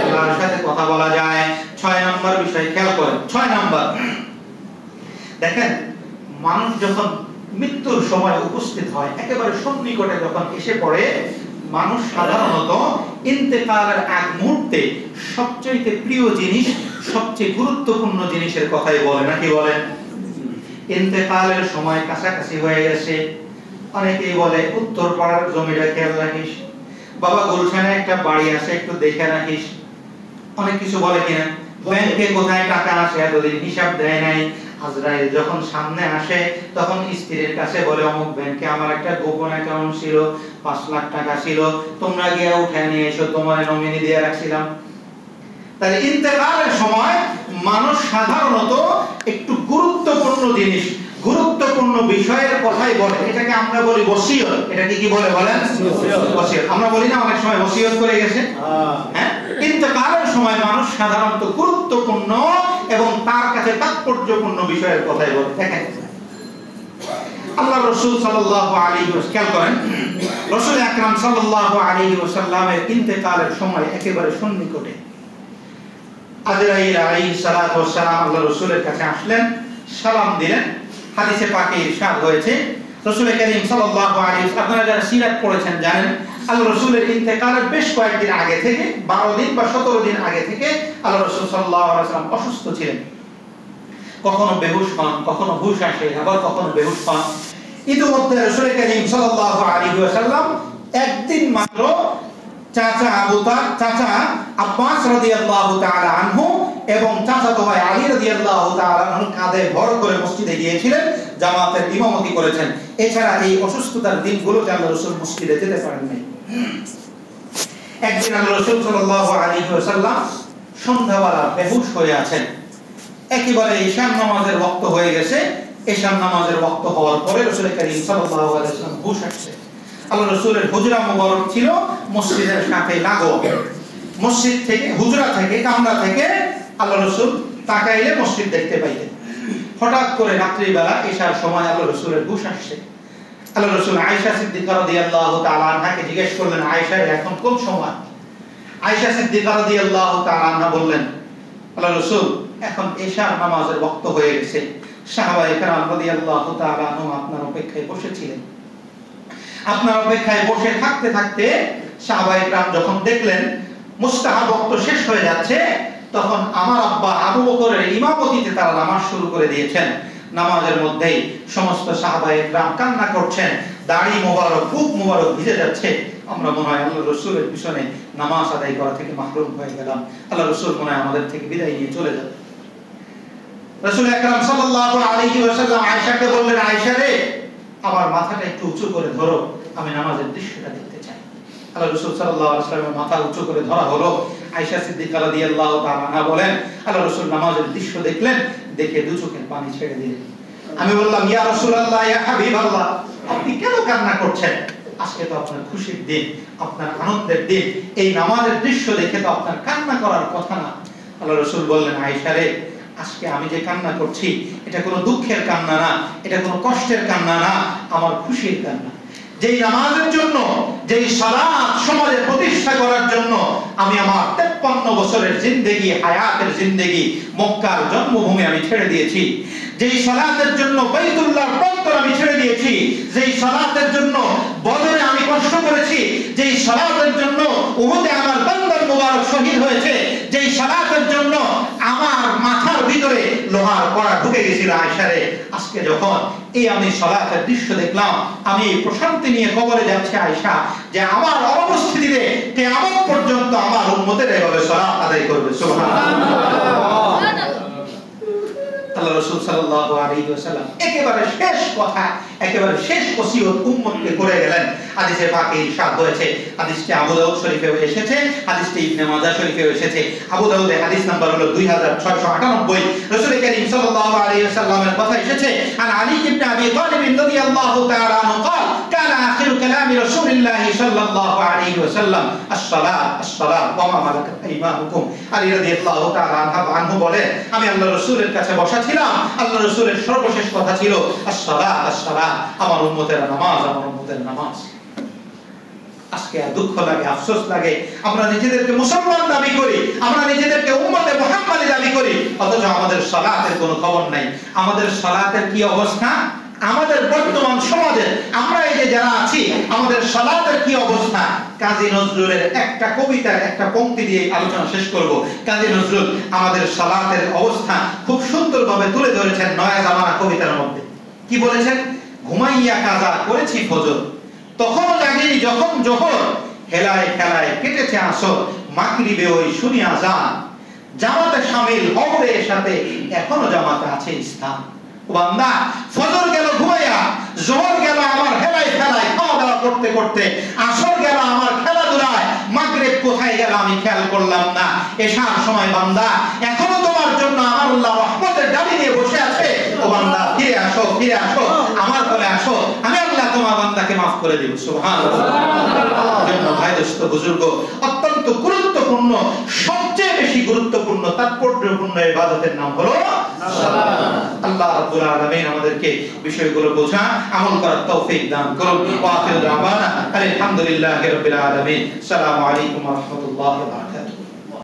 আল্লাহর সাথে কথা বলা যায়। 6 নাম্বার বিষয় খেয়াল করেন। 6 নাম্বার দেখেন, মানুষ যখন মৃত্যুর সময় উপস্থিত হয়, একেবারে সন্নিকটে যখন এসে পড়ে, মানুষ সাধারণত ইন্তেকালের আগ মুহূর্তে সবচেয়ে প্রিয় জিনিস, সবচেয়ে গুরুত্বপূর্ণ জিনিসের কথাই বলে, নাকি বলেন? ইন্তেকালের সময় কাছাকাছি হয়ে গেছে, অনেকেই বলে উত্তর পাড়ার জমিটা খেয়াল রাখিস, বাবা গুলশানে একটা বাড়ি আছে একটু দেখে রাখিস, অনেক কিছু বলে কিনা, ব্যাংকে কোথায় টাকা আসে এতদিন হিসাব দেয় নাই। আজরাইল যখন সামনে আসে তখন স্ত্রীর কাছে বলে অমুক ব্যাংকে আমার একটা গোপন অ্যাকাউন্ট ছিল, 5 লাখ টাকা ছিল, তোমরা গিয়ে উঠায় নিয়ে এসো, তোমার নমিনি দিয়ে রাখছিলাম। তাহলে ইন্তেকালের সময় মানুষ সাধারণত একটু গুরুত্বপূর্ণ জিনিস, গুরুত্বপূর্ণ বিষয়ের কথাই বলে। এটাকে আমরা বলি ওসিয়ত। এটাকে কি বলে বলেন? ওসিয়ত। আমরা বলি না অনেক সময় ওসিয়ত করে গেছে? হ্যাঁ, ইন্তেকালের সময় মানুষ সাধারণত গুরুত্বপূর্ণ এবং তার কাছে তাৎপর্যপূর্ণ বিষয়ের কথাই বলে। দেখেন আল্লাহ রাসূল সাল্লাল্লাহু আলাইহি ওয়াসাল্লাম করেন, রাসূল আকরাম সাল্লাল্লাহু আলাইহি ওয়াসাল্লামের ইন্তেকালের সময় একেবারে সন্নিকটে আজরাইল আলাইহিস সালাতু ওয়াস সালাম আল্লাহ রাসূলের কাছে আসলেন, সালাম দিলেন। হাদিসে পাকে ইরশাদ হয়েছে, রাসূল করিম সাল্লাল্লাহু আলাইহি ওয়াসাল্লাম, আপনারা যারা সিরাত পড়েছেন জানেন, আল্লাহ রাসূলের ইন্তেকালের বেশ কয়েকদিন আগে থেকে, 12 দিন বা 17 দিন আগে থেকে আল্লাহ রাসূল সাল্লাল্লাহু আলাইহি ওয়াসাল্লাম অসুস্থ ছিলেন। কখনো বেহুশ হন, কখনো হুশ আসে, আবার কখনো বেহুশ হন। ইতিমধ্যে রাসূল করিম সাল্লাল্লাহু আলাইহি ওয়াসাল্লাম একদিন মাত্র চাচা চাচা আব্বাস রাদিয়াল্লাহু তাআলা আনহু এবং চাচাতো ভাই আলী রাদিয়াল্লাহু তাআলা আনহু কাঁধে ভর করে মসজিদে গিয়েছিলেন, জামাতের ইমামতি করেছেন। এছাড়া এই অসুস্থতার দিনগুলোতে আল্লাহ রাসূল মসজিদে যেতে পারেন নাই। একদিন আল্লাহ রাসূল সাল্লাল্লাহু আলাইহি ওয়াসাল্লাম সন্ধ্যাবেলা বেহুশ হয়ে আছেন, একেবারে ঈশার নামাজের ওয়াক্ত হয়ে গেছে। ঈশার নামাজের ওয়াক্ত হওয়ার পরে রাসূল করিম সাল্লাল্লাহু আলাইহি ওয়াসাল্লাম হুশ আসছে। আল্লাহ রাসূলের হুজরা মুবারক ছিল মসজিদের সাথে লাগোয়া। মসজিদ থেকে, হুজরা থেকে, কামরা থেকে আল্লাহ রাসূল তাকাইলে মসজিদ দেখতে পাইতেন। হঠাৎ করে রাত্রিবেলা ঈশার সময় আল্লাহ রাসূলের হুশ আসছে। আল্লাহ রাসূল আয়েশা সিদ্দিকা রাদিয়াল্লাহু তাআলা আনহাকে জিজ্ঞেস করলেন, আয়েশা এখন কোন সময়? আয়েশা সিদ্দিকা রাদিয়াল্লাহু তাআলা আনহা বললেন, আল্লাহ রাসূল এখন ঈশার নামাজের ওয়াক্ত হয়ে গেছে, সাহাবায়ে কেরাম রাদিয়াল্লাহু তাআলা আনহুম আপনার অপেক্ষায় বসেছিলেন। আপনার অপেক্ষায় বসে থাকতে থাকতে সাহাবায়ে কেরাম যখন দেখলেন মুস্তাহাব ওয়াক্ত শেষ হয়ে যাচ্ছে, তখন আমার আব্বা আবু বকরের ইমামতিতে তারা নামাজ শুরু করে দিয়েছেন। নামাজের মধ্যেই সমস্ত সাহাবায়ে কেরাম কান্না করছেন, দাড়ি মোবারক, বুক মোবারক ভিজে যাচ্ছে। আমরা মনে হয় আল্লাহ রাসূলের পিছনে নামাজ আদায় করা থেকে মাহরুম হয়ে গেলাম। আল্লাহ রাসূল মনে হয় আমাদের থেকে বিদায় নিয়ে চলে যাবে। রাসূল আকরাম সাল্লাল্লাহু আলাইহি ওয়াসাল্লাম আয়েশাকে বললেন, আয়েশা রে, আমার মাথাটা একটু উঁচু করে ধরো, আমি নামাজের দৃশ্যটা দেখতে চাই। আল্লাহ রাসূল সাল্লাল্লাহু আলাইহি ওয়াসাল্লামের মাথা উঁচু করে ধরা হলো। আয়েশা সিদ্দিকা রাদিয়াল্লাহু তাআলা আনহা বলেন, আল্লাহ রাসূল নামাজের দৃশ্য দেখলেন, দেখে দু চোখের পানি ছেড়ে দিলেন। আমি বললাম, ইয়া রাসূলুল্লাহ, ইয়া হাবিবাল্লাহ, আপনি কেন কান্না করছেন? আজকে তো আপনার খুশির দিন, আপনার আনন্দের দিন, এই নামাজের দৃশ্য দেখে তো আপনার কান্না করার কথা না। আল্লাহ রাসূল বললেন, আয়েশা রে, আজকে আমি যে কান্না করছি এটা কোনো দুঃখের কান্না না, এটা কোনো কষ্টের কান্না না, আমার খুশির কান্না। যেই নামাজের জন্য, যেই সালাত সমাজে প্রতিষ্ঠা করার জন্য আমি আমার 53 বছরের জিন্দেগি, হায়াতের জিন্দেগি, মক্কার জন্মভূমি আমি ছেড়ে দিয়েছি, যেই সালাতের জন্য বাইতুল্লাহর প্রান্তর আমি ছেড়ে দিয়েছি, যেই সালাতের জন্য বদরে আমি কষ্ট করেছি, যেই সালাতের জন্য উহুদে আমার বান্দার মুবারক শহীদ হয়েছে, যেই সালাতের জন্য আমার মাথার ভিতরে লোহার কড়া ঢুকে গেছিল, আয়েশা রে, আজকে যখন এই আমি সালাতের দৃশ্য দেখলাম, আমি এই প্রশান্তি নিয়ে কবরে যাচ্ছি আয়েশা, যে আমার অনুপস্থিতিতে কিয়ামত পর্যন্ত আমার উম্মতের এভাবে সালাত আদায় করবে। সুবহানাল্লাহ। আল্লাহ রাসূল সাল্লাল্লাহু আলাইহি ওয়াসাল্লাম একেবারে শেষ কথা, একেবারে শেষ ওসিয়ত উম্মতকে করে গেলেন। হাদিসে পাকে ইরশাদ হয়েছে, হাদিসটি আবু দাউদ শরীফেও এসেছে, হাদিসটি ইবনে মাজাহ শরীফেও এসেছে। আবু দাউদে হাদিস নাম্বার হলো 2698। রাসূল করিম সাল্লাল্লাহু আলাইহি ওয়াসাল্লামের কথা এসেছে, আন আলী ইবনে আবি তালিব রাদিয়াল্লাহু তাআলা আনহু قال كان آخر كلام رسول الله صلى الله عليه وسلم الصلاة الصلاة وما ملكت أيمانكم। আলী রাদিয়াল্লাহু তাআলা আনহু বলেন, আমি আল্লাহর রাসূলের কাছে বসা ছিলাম, আল্লাহর রাসূলের সর্বশেষ কথা ছিল আসসালাত আসসালাত, আমার উম্মতের নামাজ, আমার উম্মতের নামাজ। আজকে দুঃখ লাগে, আফসোস লাগে, আমরা নিজেদেরকে মুসলমান দাবি করি, আমরা নিজেদেরকে উম্মতে মুহাম্মাদি দাবি করি, অথচ আমাদের সালাতের কোনো খবর নাই। আমাদের সালাতের কি অবস্থা? আমাদের বর্তমান সমাজে আমরা এই যে যারা আছি, আমাদের সালাতের কি অবস্থা? কাজী নজরুলের একটা কবিতার একটা পংক্তি দিয়ে আলোচনা শেষ করব। কাজী নজরুল আমাদের সালাতের অবস্থা খুব সুন্দরভাবে তুলে ধরেছেন নয়া জামানা কবিতার মধ্যে। কি বলেছেন? ঘুমাইয়া কাজা করেছি ফজর, তখনও জাগিনি যখন জোহর, হেলায় খেলায় কেটেছে আসর, মাগরিবে ওই শুনিয়া যান, জামাতে শামিল হবে সাথে এখনো জামাতে আছে স্থান। বান্দা, ফজর গেল ঘুমাইয়া, জোহর গেল আমার হেলায় খেলায় খাওয়া দাওয়া করতে করতে, আসর গেল আমার খেলাধুলায়, মাগরিব কোথায় গেল আমি খেয়াল করলাম না। এশার সময় বান্দা, এখনো তোমার জন্য আমার আল্লাহ রহমতের ডালি নিয়ে বসে আছে। ও বান্দা, ফিরে আসো, ফিরে আসো, আমার কোলে আসো, আমি আল্লাহ তোমার বান্দাকে মাফ করে দেব। সুবহানাল্লাহ। জন্য ভাই দোস্ত বুজুর্গ, অত্যন্ত গুরুত্বপূর্ণ, সবচেয়ে বেশি গুরুত্বপূর্ণ, তাৎপর্যপূর্ণ ইবাদতের নাম হলো সালাত। আল্লাহ রাব্বুল আলামিন আমাদেরকে বিষয়গুলো বোঝা, আমল করার তৌফিক দান করুন। ওয়া আখিরু দাওয়ানা আলহামদুলিল্লাহি রাব্বিল আলামিন। আসসালামু আলাইকুম ওয়া রাহমাতুল্লাহি ওয়া বারাকাতুহু।